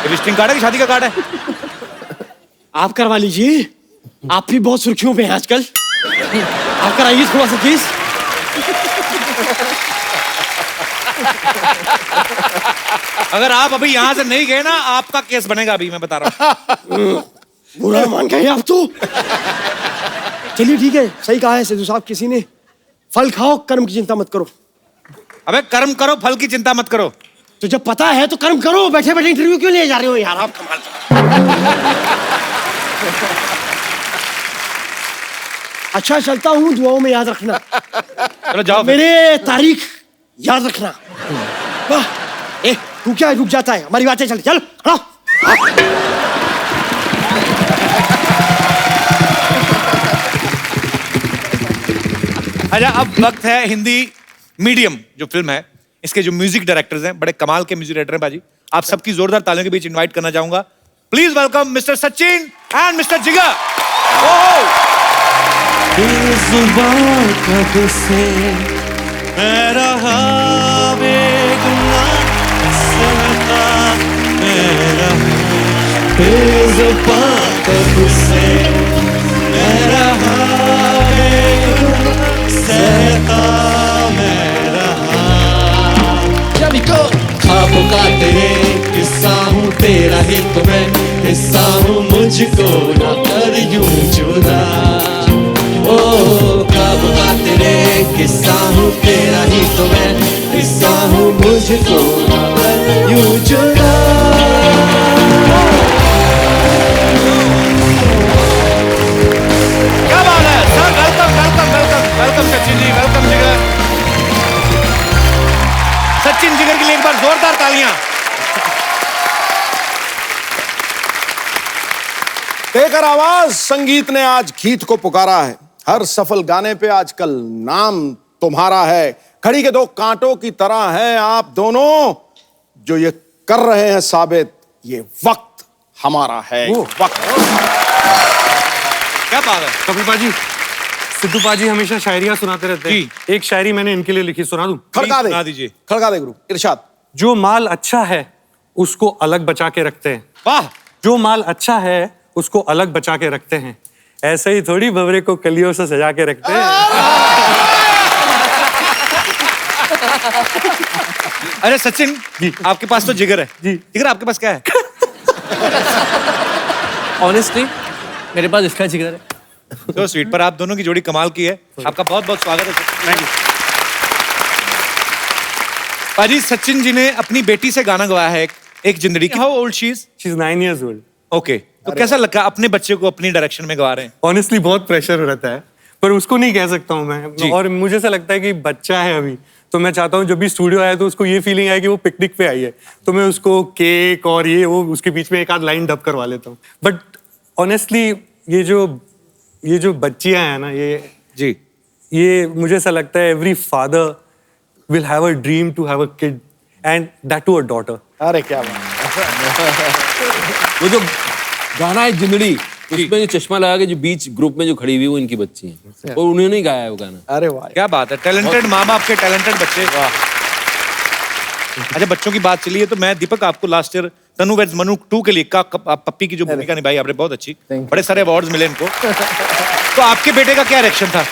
विजिटिंग कार्ड है कि शादी का कार्ड है? आप करवा लीजिए, आप भी बहुत सुर्खियों पे हैं आजकल। आप कराइए थोड़ा सा केस। अगर आप अभी यहाँ से नहीं गए ना, आपका केस बनेगा अभी, मैं बता रहा हूँ। बुरा मान गए आप तो। चलिए ठीक है, सही कहा है सिद्धू साहब किसी ने, फल खाओ कर्म की चिंता मत करो। अबे कर्म करो, फल की चिंता मत करो। तो जब पता है तो कर्म करो, बैठे बैठे इंटरव्यू क्यों ले जा रहे हो यार आप? कमाल। अच्छा चलता हूँ, दुआओं में याद रखना। चलो जाओ। मेरे तारीख याद रखना। वाह, तू क्या रुक जाता है? हमारी बातें चल चल। अच्छा, अब वक्त है हिंदी मीडियम जो फिल्म है, इसके जो म्यूजिक डायरेक्टर्स हैं, बड़े कमाल के म्यूजिक डायरेक्टर हैं बाजी। आप सबकी जोरदार तालियों के बीच इनवाइट करना चाहूंगा। Please welcome mister Sachin and mister जिगर। ख्वाबों का तेरे किस्सा हूँ, तेरा ही तो मैं हिस्सा हूँ, मुझको ना कर यूं जुदा। ओ ख्वाबों का तेरे किस्सा हूँ, तेरा ही तो मैं हिस्सा हूँ, मुझको ना कर यूं जुदा। क्या बात है sir, welcome welcome welcome welcome Sachin ji, welcome Jigar. Sachin जिगर के लिए एक बार जोरदार तालियां। देकर आवाज, संगीत ने आज गीत को पुकारा है। हर सफल गाने पे आजकल नाम तुम्हारा है। घड़ी के दो कांटों की तरह हैं आप दोनों, जो ये कर रहे हैं साबित, ये वक्त हमारा है। वक्त। क्या बात है कपिल पाजी, सिद्धू पाजी हमेशा शायरियां सुनाते रहते हैं। एक शायरी मैंने इनके लिए लिखी, सुना दूं? खड़का दे, सुना दीजिए। खड़का दे गुरु, इरशाद। जो माल अच्छा है उसको अलग बचा के रखते हैं। वाह। जो माल अच्छा है उसको अलग बचा के रखते हैं, ऐसे ही थोड़ी भंवरे को कलियों से सजा के रखते हैं। अरे सचिन जी, आपके पास तो जिगर है जी। जिगर आपके पास क्या है? ऑनेस्टली मेरे पास इसका जिगर है। तो स्वीट पर आप दोनों की जोड़ी कमाल की है। आपका बहुत बहुत स्वागत है। Thank you. पाजी सचिन जी ने अपनी बेटी से गाना गवाया है एक जिंदगी। How old she is? She is 9 years old. Okay, तो कैसा लगा अपने बच्चे को अपनी डायरेक्शन में गवा रहे हैं? ऑनेस्टली बहुत प्रेशर रहता है, पर उसको नहीं कह सकता हूँ मैं। और मुझे ऐसा लगता है कि बच्चा है अभी, तो मैं चाहता हूँ जब भी स्टूडियो आया तो उसको ये फीलिंग आए कि वो पिकनिक पे आई है, तो मैं उसको केक और ये वो उसके बीच में एक आध लाइन डब करवा लेता हूँ। बट ऑनेस्टली ये जो बच्चियां हैं ना, ये मुझे ऐसा लगता है every father will have a dream to have a kid and that too a daughter. अरे क्या बात। वो जो गाना है जिंदड़ी, उसमें जो चश्मा लगा के जो बीच ग्रुप में जो खड़ी हुई वो इनकी बच्ची है और उन्होंने ही गाया है वो गाना। अरे वाह, क्या बात है, टैलेंटेड माँ बाप के टैलेंटेड बच्चे। अच्छा, बच्चों की बात चली है तो मैं दीपक आपको लास्ट ईयर तनु वेड्स मनु 2 के लिए पप्पी की जो भूमिका निभाई आपने, बहुत अच्छी, बड़े सारे अवार्ड्स मिले इनको। तो आपके बेटे का क्या रिएक्शन था?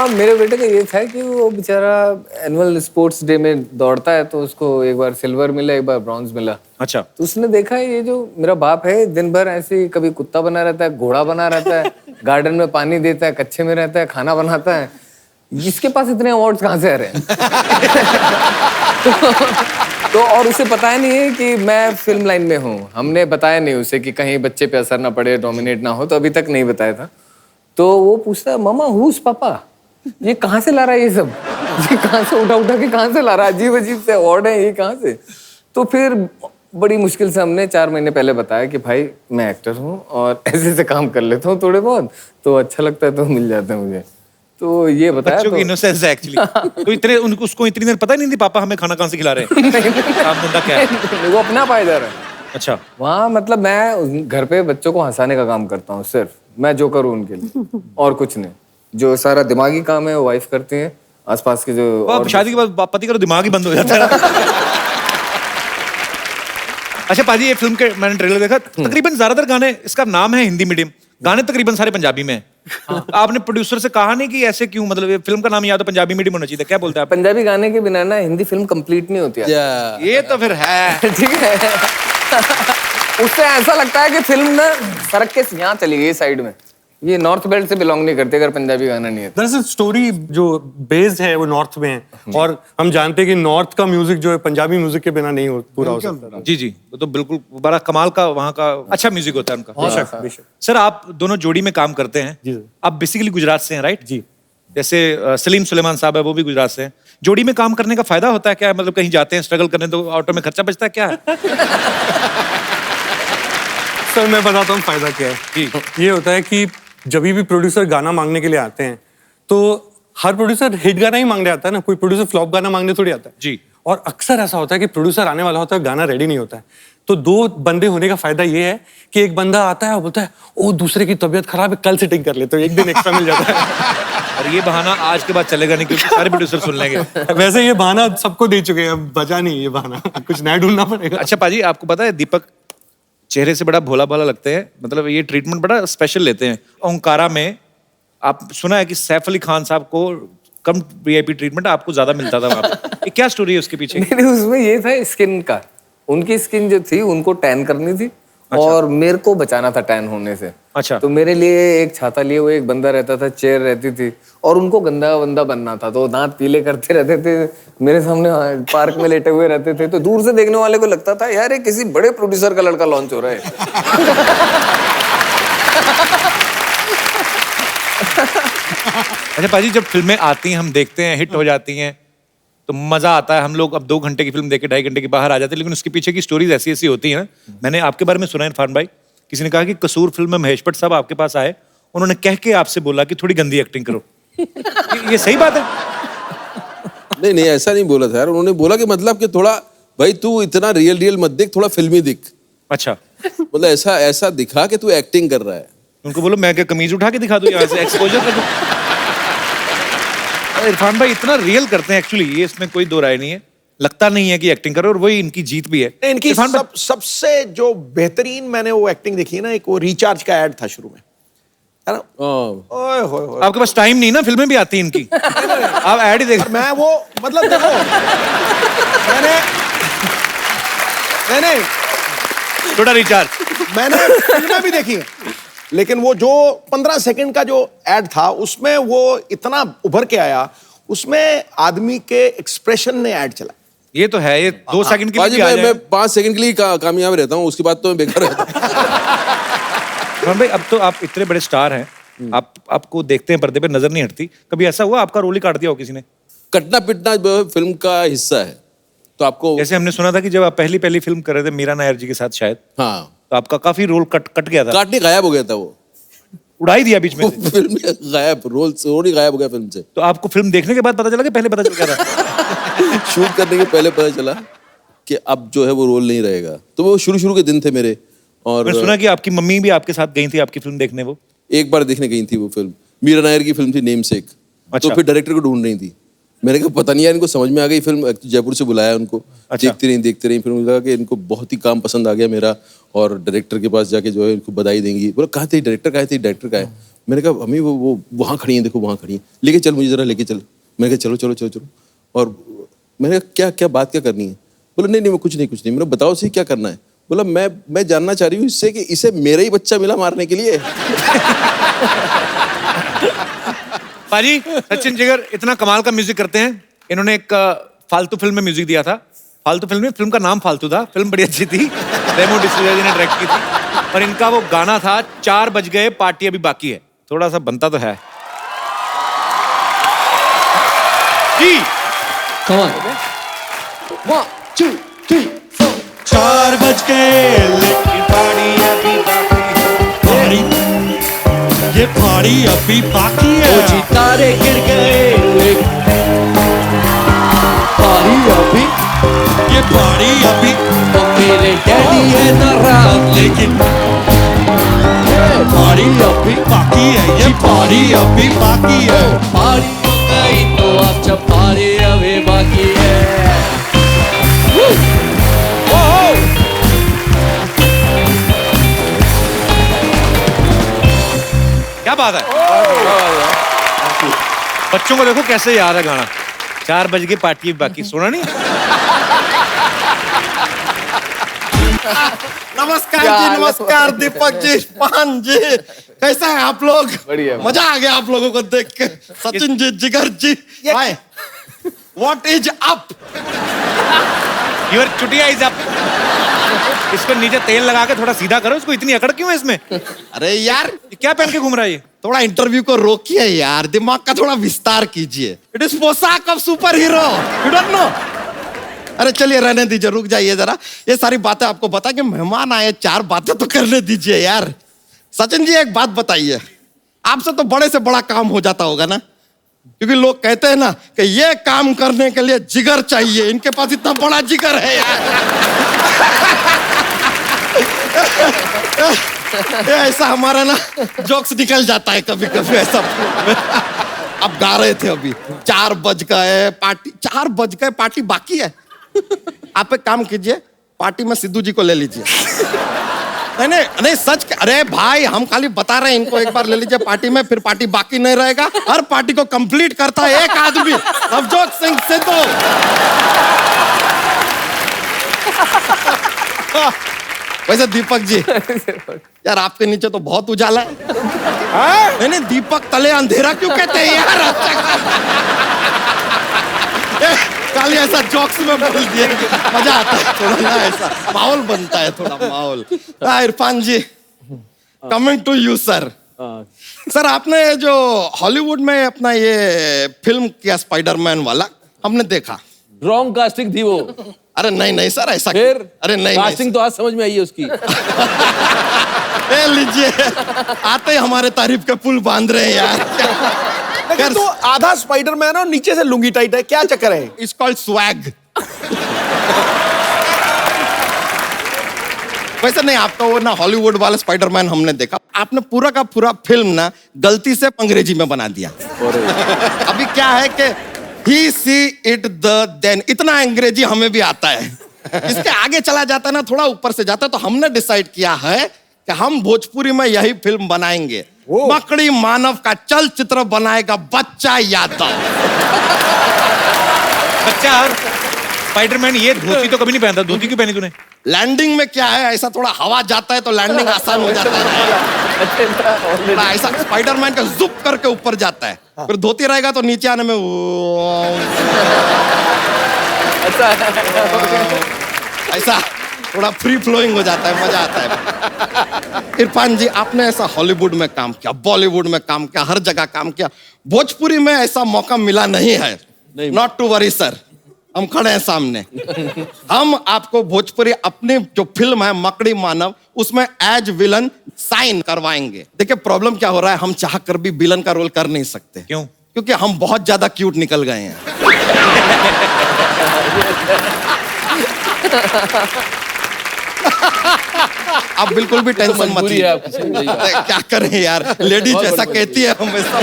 मेरे बेटे का ये था कि वो बेचारा एनुअल स्पोर्ट्स डे में दौड़ता है, तो उसको एक बार सिल्वर मिला, एक बार ब्रॉन्ज मिला। अच्छा। तो उसने देखा ये जो मेरा बाप है दिन भर ऐसे ही कभी कुत्ता बना रहता है, घोड़ा बना रहता है, गार्डन में पानी देता है, कच्चे में रहता है, खाना बनाता है, इसके पास इतने अवार्ड्स कहाँ से आ रहे हैं? तो और उसे पता ही नहीं है कि मैं फिल्म लाइन में हूँ। हमने बताया नहीं उसे कि कहीं बच्चे पे असर ना पड़े, डोमिनेट ना हो, तो अभी तक नहीं बताया था। तो वो पूछता है, मामा हुज पापा, ये कहाँ से ला रहा है ये सब? ये कहाँ से उठा के कहाँ से ला रहा है? अजीब अजीब से अवार्ड है ये कहाँ से? तो फिर बड़ी मुश्किल से हमने 4 महीने पहले बताया कि भाई मैं एक्टर हूँ और ऐसे ऐसे काम कर लेता हूँ थोड़े बहुत, तो अच्छा लगता है तो मिल जाता है मुझे। तो ये बताया। बच्चों की इनोसेंस है एक्चुअली। तो इतने उसको इतनी देर पता ही नहीं थी पापा हमें खाना कहाँ से खिला रहे हैं। काम धंधा क्या है? वो अपना पाया जा रहा है। अच्छा। वहाँ मतलब मैं घर पे बच्चों को हंसाने का काम करता हूँ, सिर्फ मैं जो करूँ उनके लिए और कुछ नहीं। जो सारा दिमागी काम है वो वाइफ करती है, आसपास के जो अब शादी के बाद पति का तो दिमाग ही बंद हो जाता है। अच्छा पाजी, ये फिल्म के मैंने ट्रेलर देखा, तकरीबन ज्यादातर गाने, इसका नाम है हिंदी मीडियम, गाने तकरीबन सारे पंजाबी में हैं। आपने प्रोड्यूसर से कहा नहीं कि ऐसे क्यों, मतलब ये फिल्म का नाम या तो पंजाबी मीडियम होना चाहिए, क्या बोलते हैं आप? पंजाबी गाने के बिना ना हिंदी फिल्म कंप्लीट नहीं होती है। ये तो फिर है। ठीक है। उससे ऐसा लगता है कि फिल्म ना सड़क के यहाँ चली गई साइड में, ये नॉर्थ बेल्ट से बिलोंग नहीं करते अगर पंजाबी गाना नहीं है। दरअसल स्टोरी जो बेस्ड है वो नॉर्थ में है, और हम जानते हैं कि नॉर्थ का म्यूजिक जो है पंजाबी म्यूजिक के बिना नहीं पूरा हो सकता। जी जी, वो तो बिल्कुल बड़ा कमाल का वहाँ का अच्छा म्यूजिक होता है उनका। बेशक। सर आप दोनों जोड़ी में काम करते हैं। जी सर। आप बेसिकली गुजरात से हैं, राइट? जी। जैसे सलीम सुलेमान साहब है, वो भी गुजरात से हैं। जोड़ी में काम करने का फायदा होता है क्या? मतलब कहीं जाते हैं स्ट्रगल करने तो ऑटो में खर्चा बचता है क्या? सर मैं बताता हूँ फायदा क्या है। ये होता है कि जब भी प्रोड्यूसर गाना मांगने के लिए आते हैं तो हर प्रोड्यूसर हिट गाना ही मांगने आता है ना, कोई प्रोड्यूसर फ्लॉप गाना मांगने थोड़ी आता है। जी। और अक्सर ऐसा होता है कि प्रोड्यूसर आने वाला होता है, गाना रेडी नहीं होता है, तो 2 बंदे होने का फायदा ये है कि एक बंदा आता है और बोलता है ओ दूसरे की तबीयत खराब है, कल सेटिंग कर लेते हो, एक दिन एक्स्ट्रा मिल जाता है। और ये बहाना आज के बाद चलेगा नहीं क्योंकि सारे प्रोड्यूसर सुन लेंगे। वैसे ये बहाना सबको दे चुके हैं, अब बचा नहीं ये बहाना, कुछ नया ढूंढना पड़ेगा। अच्छा पाजी, आपको पता है दीपक चेहरे से बड़ा भोला भाला लगते हैं, मतलब ये ट्रीटमेंट बड़ा स्पेशल लेते हैं। ओंकारा में आप सुना है कि सैफ अली खान साहब को कम वीआईपी ट्रीटमेंट आपको ज्यादा मिलता था वहाँ पे, ये क्या स्टोरी है उसके पीछे? नहीं, उसमें ये था स्किन का, उनकी स्किन जो थी उनको टैन करनी थी। अच्छा। और मेरे को बचाना था टैन होने से। अच्छा। तो मेरे लिए एक छाता लिए हुए एक बंदा रहता था, चेयर रहती थी, और उनको गंदा बंदा बनना था, तो दांत पीले करते रहते थे, मेरे सामने पार्क में लेटे हुए रहते थे, तो दूर से देखने वाले को लगता था यार ये किसी बड़े प्रोड्यूसर का लड़का लॉन्च हो रहा है। अच्छा पाजी, जब फिल्में आती हैं हम देखते हैं, हिट हो जाती हैं तो मजा आता है। हम लोग अब 2 घंटे की फिल्म देख के 2.5 घंटे के बाहर आ जाते हैं, लेकिन उसके पीछे की स्टोरीज ऐसी ऐसी होती हैं। मैंने आपके बारे में सुना है इरफान भाई, किसी ने कहा कि कसूर फिल्म में महेश भट्ट साहब आपके पास आए, उन्होंने कह के आपसे बोला कि थोड़ी गंदी एक्टिंग करो। ये सही बात है? नहीं ऐसा नहीं बोला था यार, उन्होंने बोला कि मतलब कि थोड़ा भाई तू इतना रियल मत दिख, थोड़ा फिल्मी दिख। अच्छा। मतलब ऐसा दिखा कि तू एक्टिंग कर रहा है। उनको बोलो मैं क्या कमीज उठा के दिखा दूं, यहाँ से एक्सपोजर कर दूं। इरफान भाई इतना रियल करते हैं एक्चुअली, ये इसमें कोई दो राय नहीं है, लगता नहीं है कि एक्टिंग करो, और वही इनकी जीत भी है। इनकी सबसे जो बेहतरीन मैंने वो एक्टिंग देखी है ना, एक वो रिचार्ज का ऐड था शुरू में, है ना? ओए होए, आपके पास टाइम नहीं ना, फिल्में भी आती हैं इनकी। आप ऐड ही देख। मैं वो मतलब देखो मैंने थोड़ा रिचार्ज मैंने फिल्में भी देखी है, लेकिन वो जो 15 सेकंड का जो ऐड था उसमें वो इतना उभर के आया, उसमें आदमी के एक्सप्रेशन ने ऐड चला। ये तो है, ये 2 सेकंड के लिए पाजी भी आ मैं जाएगा। 5 सेकंड के लिए कामयाब रहता हूँ, उसके बाद तो मैं बेकार रहता हूँ। हाँ भाई, अब तो आप इतने बड़े स्टार हैं, आपको देखते हैं पर्दे पे, नजर नहीं हटती। कभी ऐसा हुआ आपका रोल ही काट दिया हो किसी ने? कटना पिटना फिल्म का हिस्सा है, तो आपको जैसे हमने सुना था कि जब आप पहली फिल्म कर रहे थे मीरा नायर जी के साथ शायद, हाँ, तो आपका काफी रोल कट गया था। काटने गायब हो गया था, वो उड़ा ही दिया बीच में से। फिल्म में गायब, रोल ही गायब हो गया फिल्म से। तो आपको फिल्म देखने के बाद पता चला कि पहले पता चल गया था? शूट करने के पहले पता चला कि अब जो है वो रोल नहीं रहेगा। तो वो शुरू के दिन थे मेरे। और मैंने सुना कि आपकी मम्मी भी आपके साथ गई थी आपकी फिल्म देखने। वो एक बार देखने गई थी वो फिल्म, मीरा नायर की फिल्म थी नेम सेक। अच्छा। तो फिर डायरेक्टर को ढूंढ रही थी। मैंने कहा पता नहीं यार, इनको समझ में आ गई फिल्म। जयपुर से बुलाया उनको। अच्छा। देखती रही फिर मुझे लगा कि इनको बहुत ही काम पसंद आ गया मेरा, और डायरेक्टर के पास जाके जो है इनको बधाई देंगी। बोला कहाँ थे डायरेक्टर, डायरेक्टर का है। मैंने कहा अम्मी वो वहाँ खड़ी है, देखो वहाँ खड़ी है, लेके चल मुझे जरा, लेके चल। मैंने कहा चलो। और मैंने कहा क्या बात क्या करनी है? बोला नहीं कुछ नहीं। मैंने बताओ सही क्या करना है? बोला मैं जानना चाह रही हूँ इससे कि इसे मेरा ही बच्चा मिला मारने के लिए। पाजी, सचिन जिगर इतना कमाल का म्यूजिक करते हैं। इन्होंने एक फालतू फिल्म में म्यूजिक दिया था। फालतू फिल्म का नाम फालतू था, फिल्म बड़ी अच्छी थी, रेमो डिसूजा जी ने डायरेक्ट की थी। और इनका वो गाना था 4 बज गए पार्टी अभी बाकी है। थोड़ा सा बनता तो है जी। Come on. 1, 2, 3, 4. 4 बज गए लेकिन पार्टी अभी बाकी है। ये पार्टी अभी बाकी है। ओ जी तारे गिर गए, पारी अभी, ये पार्टी अभी, ओ मेरे डैडी है नाराज, लेकिन पारी अभी बाकी है। ये पार्टी अभी बाकी है। पारी हो गई तो अब जब पारी अभी बाकी है। क्या बात है। बच्चों को देखो कैसे याद है गाना। 4 बज गए पार्टी अभी बाकी, सुना नहीं? नमस्कार दीपक जी, पान जी, कैसा है आप लोग? बढ़िया। मजा आ गया आप लोगों को देख के। Sachin ji, Jigar ji, hi, what is up? Your चुटिया इज अप। इसको नीचे तेल लगा के थोड़ा सीधा करो। इसको इतनी अकड़ क्यों है इसमें? अरे यार, ये क्या पहन के घूम रहा है ये? थोड़ा इंटरव्यू को रोकिए यार, दिमाग का थोड़ा विस्तार कीजिए। इट इज पोशाक of super hero, you don't know? अरे चलिए रहने दीजिए, रुक जाइए जरा। ये सारी बातें आपको बता के मेहमान आए, 4 बातें तो करने दीजिए यार। सचिन जी एक बात बताइए, आपसे तो बड़े से बड़ा काम हो जाता होगा ना? क्योंकि लोग कहते हैं ना कि ये काम करने के लिए जिगर चाहिए। इनके पास इतना बड़ा जिगर है यार। ये ऐसा हमारा ना जोक्स निकल जाता है कभी कभी ऐसा। अब गा रहे थे अभी 4 बज गए पार्टी, 4 बज गए पार्टी बाकी है। आप एक काम कीजिए, पार्टी में सिद्धू जी को ले लीजिए। नहीं सच। अरे भाई हम खाली बता रहे हैं इनको, एक बार ले लीजिए पार्टी में, फिर पार्टी बाकी नहीं रहेगा। हर पार्टी को कंप्लीट करता है एक आदमी, नवजोत सिंह सिद्धू। वैसे दीपक जी यार, आपके नीचे तो बहुत उजाला है। नहीं दीपक तले अंधेरा क्यों कहते हैं यार? खाली ऐसा जोक्स में बोल दिए, मजा आता है थोड़ा ना, ऐसा माहौल बनता है थोड़ा माहौल। Irfan ji, coming to you sir. Sir आपने जो हॉलीवुड में अपना ये फिल्म किया स्पाइडरमैन वाला, हमने देखा। रॉन्ग कास्टिंग थी वो। अरे नहीं सर, ऐसा फिर? अरे नहीं कास्टिंग तो आज समझ में आई है उसकी। लीजिए, आते ही हमारे तारीफ के पुल बांध रहे हैं यार। लेकिन तो आधा स्पाइडरमैन और नीचे से लुंगी टाइट है, क्या चक्कर है? It's called swag. वैसे नहीं, आपका वो ना हॉलीवुड वाला स्पाइडरमैन हमने देखा। आपने पूरा का पूरा फिल्म ना गलती से अंग्रेजी में बना दिया। अभी क्या है कि he see it the then, इतना अंग्रेजी हमें भी आता है। इसके आगे चला जाता है ना, थोड़ा ऊपर से जाता है। तो हमने डिसाइड किया है कि हम भोजपुरी में यही फिल्म बनाएंगे। मकड़ी मानव का चलचित्र बनाएगा बच्चा यादव। बच्चा और स्पाइडरमैन, ये धोती तो कभी नहीं पहनता। धोती क्यों पहनी तूने? लैंडिंग में क्या है, ऐसा थोड़ा हवा जाता है तो लैंडिंग आसान हो जाता है। ऐसा स्पाइडरमैन का जुप करके ऊपर जाता है, फिर धोती रहेगा तो नीचे आने में अच्छा ऐसा थोड़ा फ्री फ्लोइंग हो जाता है, मजा आता है। इरफान जी, आपने ऐसा हॉलीवुड में काम किया, बॉलीवुड में काम किया, हर जगह काम किया, भोजपुरी में ऐसा मौका मिला नहीं है। नॉट टू वरी सर, हम खड़े हैं सामने। हम आपको भोजपुरी अपनी जो फिल्म है मकड़ी मानव, उसमें एज विलन साइन करवाएंगे। देखिए प्रॉब्लम क्या हो रहा है, हम चाह कर भी विलन का रोल कर नहीं सकते। क्यों? क्योंकि हम बहुत ज्यादा क्यूट निकल गए हैं। आप बिल्कुल भी टेंशन मत लीजिए। अरे क्या करें यार, लेडीज ऐसा कहती है हमेशा।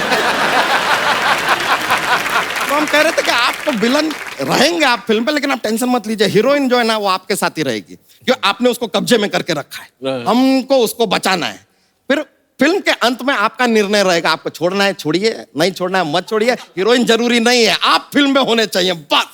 तो हम कह रहे थे कि आप तो विलन रहेंगे आप फिल्म पे, लेकिन आप टेंशन मत लीजिए, हीरोइन जो है ना वो आपके साथ ही रहेगी, क्यों आपने उसको कब्जे में करके रखा है, हमको उसको बचाना है। फिर फिल्म के अंत में आपका निर्णय रहेगा, आपको छोड़ना है छोड़िए, नहीं छोड़ना है मत छोड़िए, हीरोइन जरूरी नहीं है, आप फिल्म में होने चाहिए बस।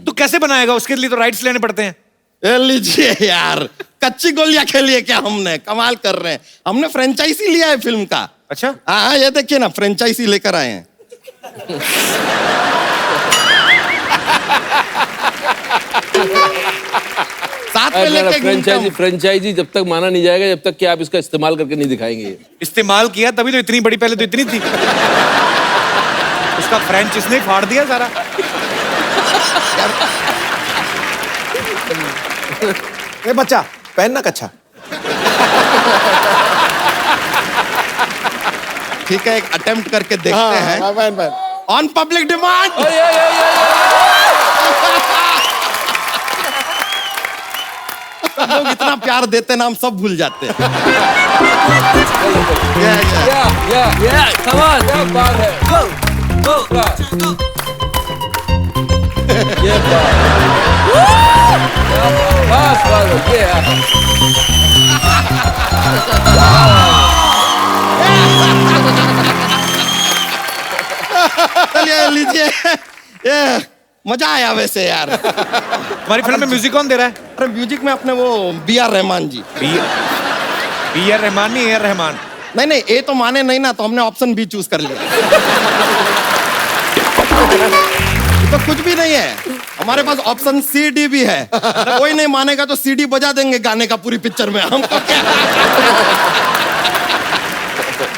तो कैसे बनाएगा? उसके लिए तो राइट्स लेने पड़ते हैं। ले लीजिए यार, कच्ची गोलियां खेली है क्या हमने? कमाल कर रहे हैं, हमने फ्रेंचाइजी लिया है फिल्म का। अच्छा? हाँ, ये देखिए ना, फ्रेंचाइजी लेकर आए हैं। साथ में लेके फ्रेंचाइजी जब तक माना नहीं जाएगा, जब तक कि आप इसका इस्तेमाल करके नहीं दिखाएंगे। इस्तेमाल किया तभी तो इतनी बड़ी, पहले तो इतनी थी। उसका फ्रेंच इसने फाड़ दिया सारा। ए बच्चा, पहनना कच्छा। ठीक है, एक अटेम्प्ट करके देखते हैं। On public demand. लोग इतना प्यार देते हैं ना, हम सब भूल जाते हैं। Come on, क्या बात है? Go, ये बात, चलिए लीजिए, ये मजा आया वैसे यार। हमारी फिल्म में म्यूजिक कौन दे रहा है? अरे म्यूजिक में अपने वो B.R. रहमान जी। B.R. रहमान नहीं, A.R. रहमान। नहीं, ए तो माने नहीं ना, तो हमने ऑप्शन बी चूज कर लिया। तो कुछ भी नहीं है, हमारे पास ऑप्शन CD भी है। कोई नहीं मानेगा तो CD बजा देंगे गाने का पूरी पिक्चर में, हमको क्या।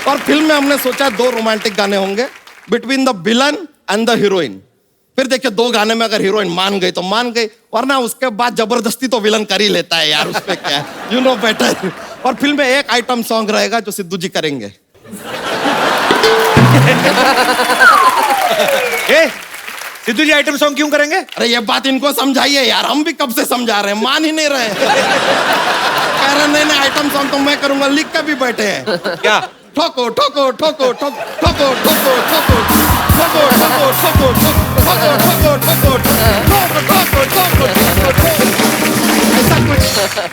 और फिल्म में हमने सोचा 2 रोमांटिक गाने होंगे between the villain and the heroine. फिर देखिए 2 गाने में अगर हीरोइन मान गई तो मान गई, वरना उसके बाद जबरदस्ती तो विलन कर ही लेता है यार, उसमें क्या है, यू नो बेटर। और फिल्म में एक आइटम सॉन्ग रहेगा जो सिद्धू जी करेंगे। सिद्धू जी आइटम सॉन्ग क्यों करेंगे? अरे ये बात इनको समझाइए यार, हम भी कब से समझा रहे हैं, मान ही नहीं रहे। कह रहे नहीं आइटम सॉन्ग तो मैं करूंगा, लिख के भी बैठे हैं। क्या? ठोको ठोको ठोको ठोको ठोको ठोको ठोको ठोको ठोको ठोको ठोको ठोको ठोको ठोको। ऐसा कुछ।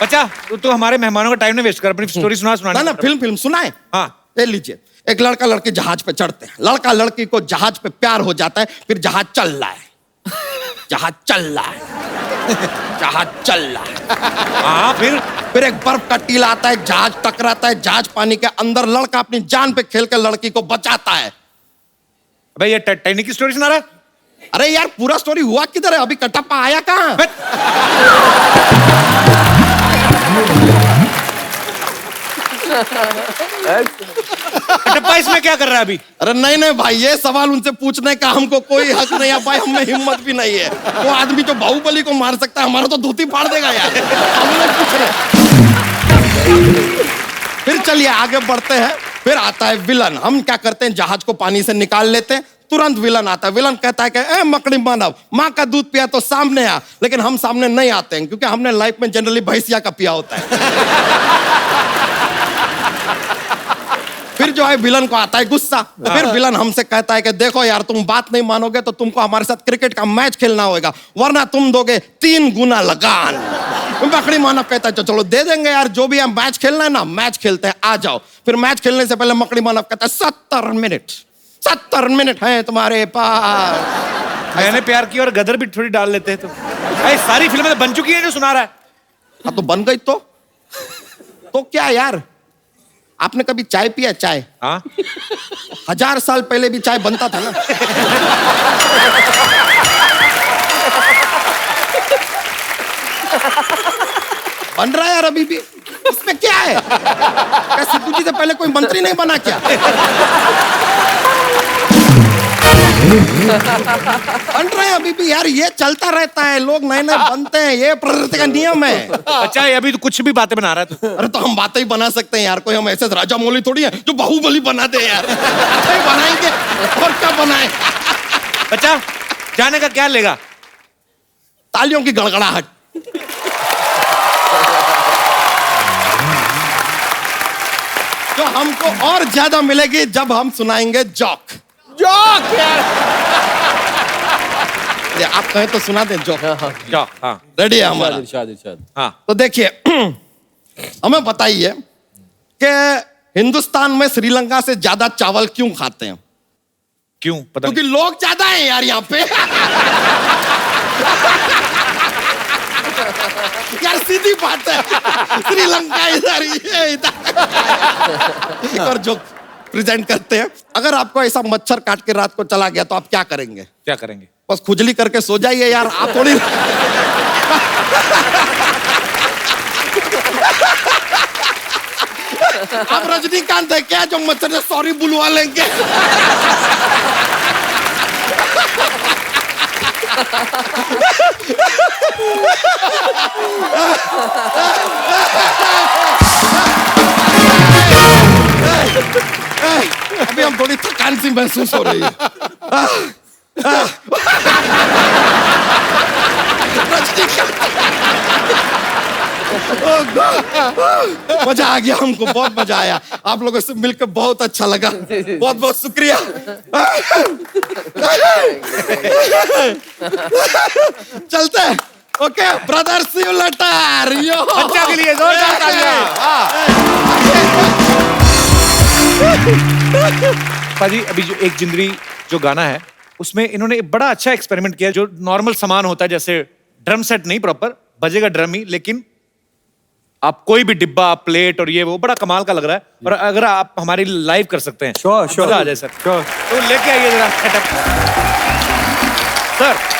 बच्चा, तू हमारे मेहमानों का टाइम नहीं वेस्ट कर, अपनी स्टोरी सुना। ना फिल्म सुनाए। हाँ, ले लीजिए। एक लड़का लड़की जहाज पे चढ़ते हैं, लड़का लड़की को जहाज पे प्यार हो जाता है, फिर जहाज चल रहा है, जहाज चल रहा है, जहाज चल रहा है। हाँ, फिर एक बर्फ का टीला आता है, जहाज टकराता है, जहाज पानी के अंदर, लड़का अपनी जान पे खेल कर लड़की को बचाता है। भाई ये टाइटैनिक की स्टोरी सुना रहा है? अरे यार पूरा स्टोरी हुआ किधर है, अभी कटप्पा आया कहाँ? कटप्पा इसमें क्या कर रहा है अभी? अरे नहीं भाई, ये सवाल उनसे पूछने का हमको कोई हक नहीं है भाई, हमें हिम्मत भी नहीं है। वो आदमी जो बाहुबली को मार सकता है, हमारा तो धोती फाड़ देगा यार। हमने पूछ रहे। फिर चलिए आगे बढ़ते हैं। फिर आता है विलन। हम क्या करते हैं, जहाज को पानी से निकाल लेते हैं, तुरंत विलन आता है। विलन कहता है कि ए मकड़ी मानव, माँ का दूध पिया तो सामने आ। लेकिन हम सामने नहीं आते हैं, क्योंकि हमने लाइफ में जनरली भैंसिया का पिया होता है। फिर जो है विलन को आता है गुस्सा। फिर विलन हमसे कहता है कि देखो यार, तुम बात नहीं मानोगे तो तुमको हमारे साथ क्रिकेट का मैच खेलना होगा, वरना तुम दोगे 3 गुना लगान। मकड़ी मानव कहता है चलो दे देंगे यार, जो भी है मैच खेलना है ना, मैच खेलते हैं, आ जाओ। फिर मैच खेलने से पहले मकड़ी मानव कहता है 70 मिनट है तुम्हारे पास। मैंने प्यार किया और गदर भी थोड़ी डाल लेते हैं तो। भाई सारी फिल्में तो बन चुकी हैं जो सुना रहा है। हाँ तो बन गई तो क्या यार, आपने कभी चाय पिया? चाय? हाँ, 1000 साल पहले भी चाय बनता था ना। बन रहा है यार अभी भी, इसमें क्या है? क्या सिद्धू जी से पहले कोई मंत्री नहीं बना क्या? बन रहे हैं अभी भी यार, ये चलता रहता है, लोग नए नए बनते हैं, ये प्रकृति का नियम है। अच्छा अभी तो कुछ भी बातें बना रहा है तू। अरे तो हम बातें ही बना सकते हैं यार, कोई हम ऐसे राजा मौली थोड़ी है जो बाहुबली बना दे यार। अच्छा बनाएंगे और क्या बनाए। अच्छा जाने का क्या लेगा? तालियों की गड़गड़ाहट। जो हमको और ज्यादा मिलेगी जब हम सुनाएंगे जोक। जोक यार, आप कहें तो सुना दें जोक। जोक हाँ रेडी है हमारा? इरशाद। हाँ तो देखिए हमें बताइए कि हिंदुस्तान में श्रीलंका से ज्यादा चावल क्यों खाते हैं? क्यों पता क्योंकि लोग ज्यादा हैं यार यहाँ पे। यार सीधी बात है, श्रीलंका इधर, ये इधर। एक और जोक प्रेजेंट करते हैं। अगर आपको ऐसा मच्छर काट के रात को चला गया तो आप क्या करेंगे? क्या करेंगे? बस खुजली करके सो जाइए यार, आप थोड़ी। आप रजनीकांत है क्या जो मच्छर से सॉरी बुलवा लेंगे? अभी हम थोड़ी थकान सी महसूस हो रही है। मजा आ गया, हमको बहुत मजा आया, आप लोगों से मिलकर बहुत अच्छा लगा, बहुत बहुत शुक्रिया। चलते हैं, okay brother, see you later. Yo बच्चा के लिए जोरदार तालियां। पाजी अभी जो एक जिंदगी जो गाना है उसमें इन्होंने एक बड़ा अच्छा एक्सपेरिमेंट किया। जो नॉर्मल सामान होता है जैसे ड्रम सेट नहीं प्रॉपर बजेगा ड्रम ही, लेकिन आप कोई भी डिब्बा प्लेट और ये वो बड़ा कमाल का लग रहा है। और अगर आप हमारी लाइव कर सकते हैं श्योर मजा आ जाए सर। तो लेके आइए जरा सेटअप सर।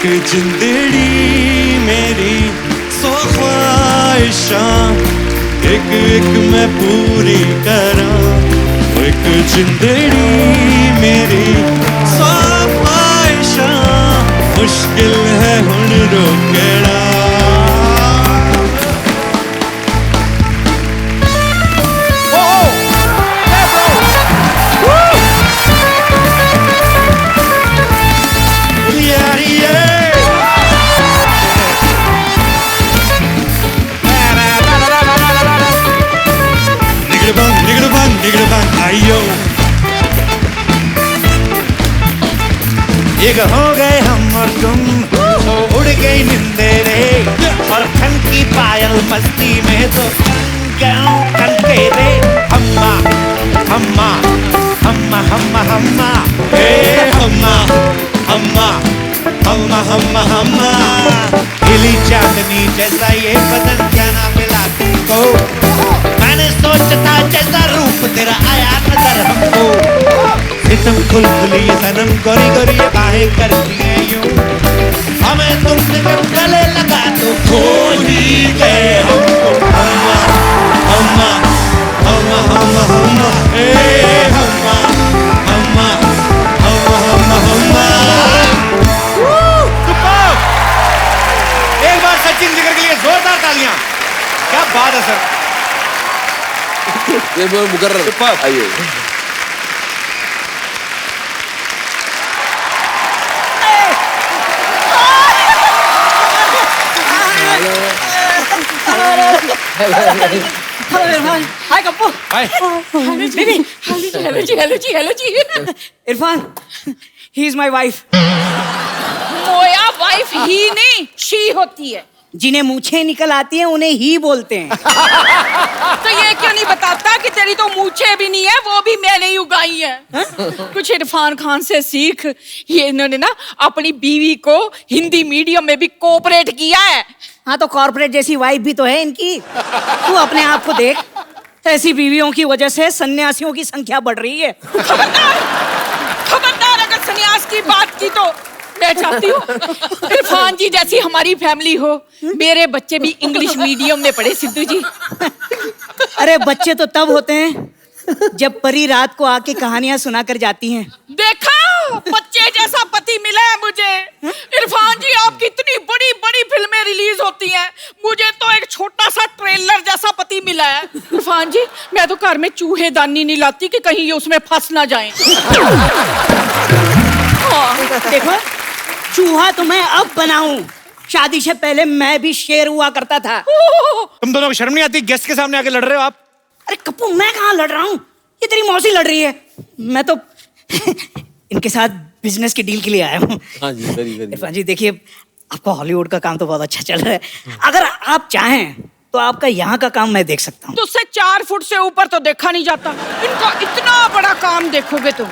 एक जिंदड़ी मेरी सौ ख्वाहिशां, एक एक मैं पूरी करां। एक जिंदड़ी मेरी सौ ख्वाहिशां, मुश्किल है हुण रोकना। आइयो एक हो गए हम और तुम, तो उड़ गई निंदे रे, और खन की पायल मस्ती में तो कन के रे। हम्मा हम्मा हम्मा हम्मा हम्मा हे हम्मा हम्मा हम्मा हम्मा हम्मा। हिली चांदनी जैसा ये बदन क्या ना मिला तुमको, मैंने सोचता जैसा रूप तेरा आया नजर हमको। सितम खुल खुली सनम गोरी गोरी बाहें करती हैं यूं, हमें तुमसे जब गले लगा तो खो ही गए हमको। हम्मा हम्मा हम्मा हम्मा हम्मा ए हम्मा हम्मा हम्मा हम्मा हम्मा। एक बार सचिन जिगर के लिए जोरदार तालियां। क्या बात है सर। ये मुकर्रर आइए। Hello, Irfan. Hi, Kappu. Hi. Hello, baby. Hello, जी, hello, जी, hello, जी. Irfan, he is my wife. मोया वाइफ ही नहीं शी होती है। जिन्हें मूछें निकल आती हैं उन्हें ही बोलते हैं। तो ये क्यों नहीं बताता कि तेरी तो मूछें भी नहीं है, वो भी मैंने ही उगाई है। कुछ इरफान खान से सीख। ये इन्होंने ना अपनी बीवी को हिंदी मीडियम में भी कोऑपरेट किया है। हाँ तो कॉर्पोरेट जैसी वाइफ भी तो है इनकी। तू अपने आप को देख, ऐसी बीवियों की वजह से सन्यासियों की संख्या बढ़ रही है। खबरदार अगर सन्यास की बात की तो मैं चाहती हूँ इरफान जी जैसी हमारी फैमिली हो। मेरे बच्चे भी इंग्लिश मीडियम में पढ़े सिद्धू जी। अरे बच्चे तो तब होते हैं जब परी रात को आके कहानियां सुनाकर जाती हैं। देखा, बच्चे जैसा पति मिला है मुझे। इरफान जी आपकी इतनी बड़ी बड़ी फिल्में रिलीज होती हैं, मुझे तो एक छोटा सा ट्रेलर जैसा पति मिला है। इरफान जी मैं तो घर में चूहेदानी नहीं लाती कि कहीं ये उसमें फंस ना जाएं। देखो चूहा तो मैं अब बनाऊं, शादी से पहले मैं भी शेर हुआ करता था। तुम दोनों को शर्म नहीं आती? गेस्ट के सामने आके लड़ रहे हो आप। अरे कप्पू मैं कहाँ लड़ रहा हूँ, ये तेरी मौसी लड़ रही है। मैं तो इनके साथ बिजनेस की डील के लिए आया हूँ। हाँ जी, वेरी वेरी। इरफान जी देखिए, आपका हॉलीवुड का काम तो बहुत अच्छा चल रहा है। अगर आप चाहें तो आपका यहाँ का काम मैं देख सकता हूँ। तो उससे 4 फुट से ऊपर तो देखा नहीं जाता। इनका इतना बड़ा काम देखोगे तो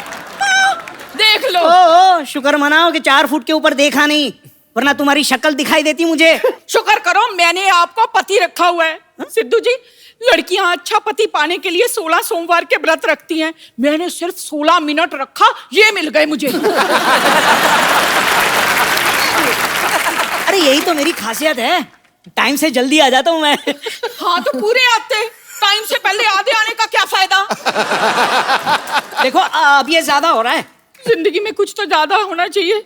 देख लो। ओ, शुक्र मनाओ कि 4 फुट के ऊपर देखा नहीं, वरना तुम्हारी शक्ल दिखाई देती मुझे। शुक्र करो मैंने आपको पति रखा हुआ है। सिद्धू जी लड़कियां अच्छा पति पाने के लिए 16 सोमवार के व्रत रखती हैं, मैंने सिर्फ 16 मिनट रखा, ये मिल गए मुझे। अरे यही तो मेरी खासियत है, टाइम से जल्दी आ जाता हूँ मैं। हाँ तो पूरे आते, टाइम से पहले आधे आने का क्या फायदा। देखो अब ये ज्यादा हो रहा है। जिंदगी में कुछ तो ज्यादा होना चाहिए।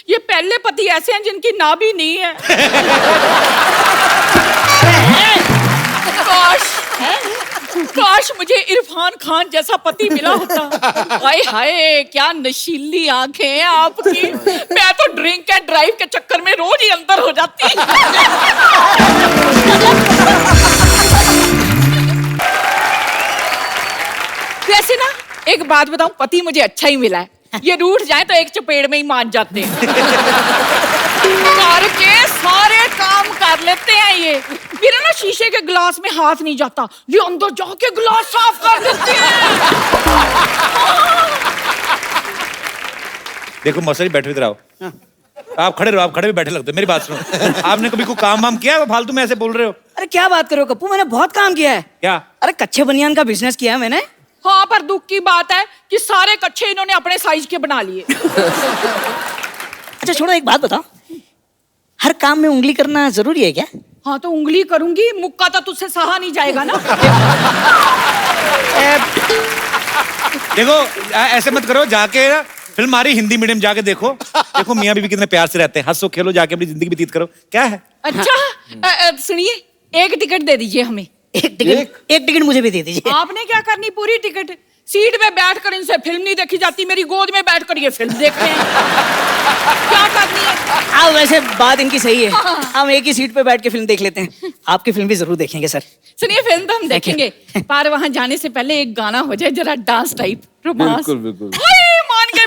ये पहले पति ऐसे हैं जिनकी नाभि नहीं है। काश मुझे इरफान खान जैसा पति मिला होता। हाय हाय क्या नशीली आंखें हैं आपकी। मैं तो ड्रिंक एंड ड्राइव के चक्कर में रोज ही अंदर हो जाती। वैसे ना एक बात बताऊं, पति मुझे अच्छा ही मिला है। ये रूठ जाए तो एक चपेट में ही मान जाते हैं। घर के सारे काम कर लेते हैं ये। मेरा ना शीशे के गिलास में हाथ नहीं जाता, ये अंदर जाके गिलास साफ कर देते हैं। देखो मौसा जी बैठे इधर आओ। आप खड़े रहो, आप खड़े भी बैठे लगते हो। मेरी बात सुनो, आपने कभी कोई काम वाम किया है? फालतू में ऐसे बोल रहे हो। अरे क्या बात कर रहे हो कप्पू, मैंने बहुत काम किया है। क्या? अरे कच्चे बनियान का बिजनेस किया है मैंने। हाँ पर दुख की बात है कि सारे कच्चे इन्होंने अपने साइज के बना लिए। अच्छा छोड़ो, एक बात बताओ, हर काम में उंगली करना जरूरी है क्या? हाँ तो उंगली करूंगी, मुक्का तो तुझसे सहा नहीं जाएगा ना। देखो ऐसे मत करो, जाके ना फिल्म आ रही हिंदी मीडियम जाके देखो। देखो मियाँ बीवी कितने प्यार से रहते हैं, हंसो खेलो, जाके अपनी जिंदगी व्यतीत करो। क्या है? अच्छा सुनिए, एक टिकट दे दीजिए हमें। एक टिकट मुझे भी दे दीजिए। आपने क्या करनी, पूरी टिकट। सीट पे बैठकर इनसे फिल्म नहीं देखी जाती, मेरी गोद में बैठकर ये फिल्म देख रहे हैं। क्या करनी है? हाँ वैसे बात इनकी सही है, हम एक ही सीट पे बैठ के फिल्म देख लेते हैं। आपकी फिल्म भी जरूर देखेंगे सर। सुनिए फिल्म तो हम देखेंगे, पर वहाँ जाने से पहले एक गाना हो जाए जरा डांस टाइप, रोमांस। बिल्कुल बिल्कुल।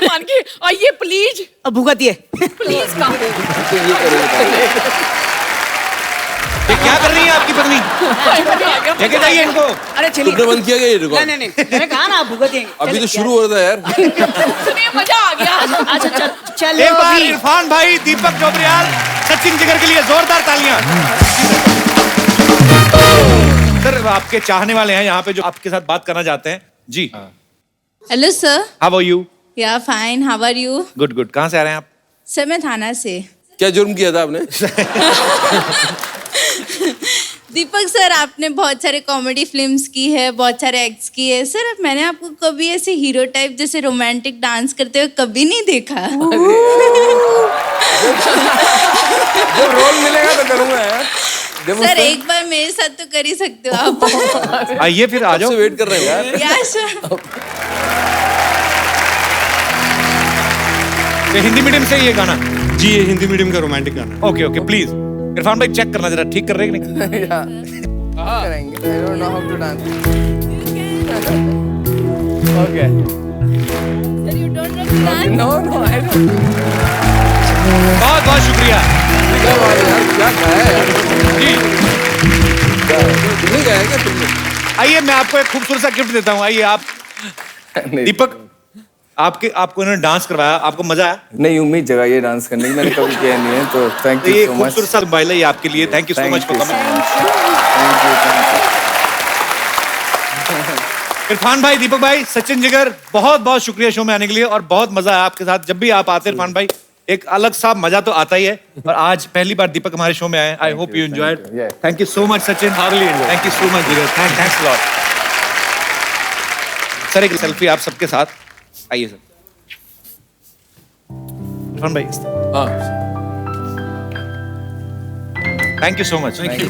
मान गए आइए प्लीज। अब भुगतिए प्लीज काम। ये क्या कर रही है आपकी पत्नी? लेके जाइए इनको। अरे चलिए। तुमने बंद किया क्या ये रिकॉर्ड? नहीं मैंने कहा ना आप भुगतिए। अभी तो शुरू हो रहा था यार। सुनिए मजा आ गया। अच्छा चलो एक बार इरफान भाई, दीपक चोपड़ियाल, सचिन जिगर के लिए जोरदार तालियां। सर आपके चाहने वाले हैं यहाँ पे जो आपके साथ बात करना चाहते हैं जी। Hello sir. How are you? Yeah fine, how are you? Good good. कहाँ से आ रहे हैं आप? सर मैं थाना से। क्या जुर्म किया था आपने? दीपक सर आपने बहुत सारे कॉमेडी फिल्म्स की है, बहुत सारे एक्ट्स किए है सर, मैंने आपको कभी ऐसे हीरो टाइप जैसे रोमांटिक डांस करते हुए कभी नहीं देखा। जब रोल मिलेगा तो करूंगा यार। सर एक बार मेरे साथ तो कर ही सकते हो आप। आइए फिर आ जाओ। वेट कर रहे हैं यार। या सर। ये हिंदी मीडियम से ये गाना? जी ये हिंदी मीडियम का रोमांटिक गाना। ओके ओके प्लीज इरफान भाई चेक करना जरा, ठीक कर रहे हैं कि नहीं? करेंगे। I don't know how to dance. Okay. Sir you don't know to dance? No, I don't. बहुत बहुत शुक्रिया। क्या बात है यार, क्या खाया है? आइए मैं आपको एक खूबसूरत सा गिफ्ट देता हूँ। आइए आप दीपक, आपको इन्होंने डांस करवाया, आपको मजा आया? नहीं, उम्मीद जगाइए डांस करने की, मैंने कभी किया नहीं है, तो थैंक तो यू ये सो मच। खूबसूरत सा मोबाइल है ये आपके लिए। Thank you so much for coming. Irfan भाई, दीपक भाई, सचिन जिगर, बहुत बहुत शुक्रिया शो में आने के लिए और बहुत मजा आया आपके साथ। जब भी आप आते हैं इरफान भाई, एक अलग सा मजा तो आता ही है। और आज पहली बार दीपक हमारे शो में आए। I hope you enjoyed. Thank you so much Sachin. Thank you so much Jigar. Thanks lot. Sir एक सेल्फी आप सबके साथ। आइए सर। इरफान भाई, thank you so much. Thank you.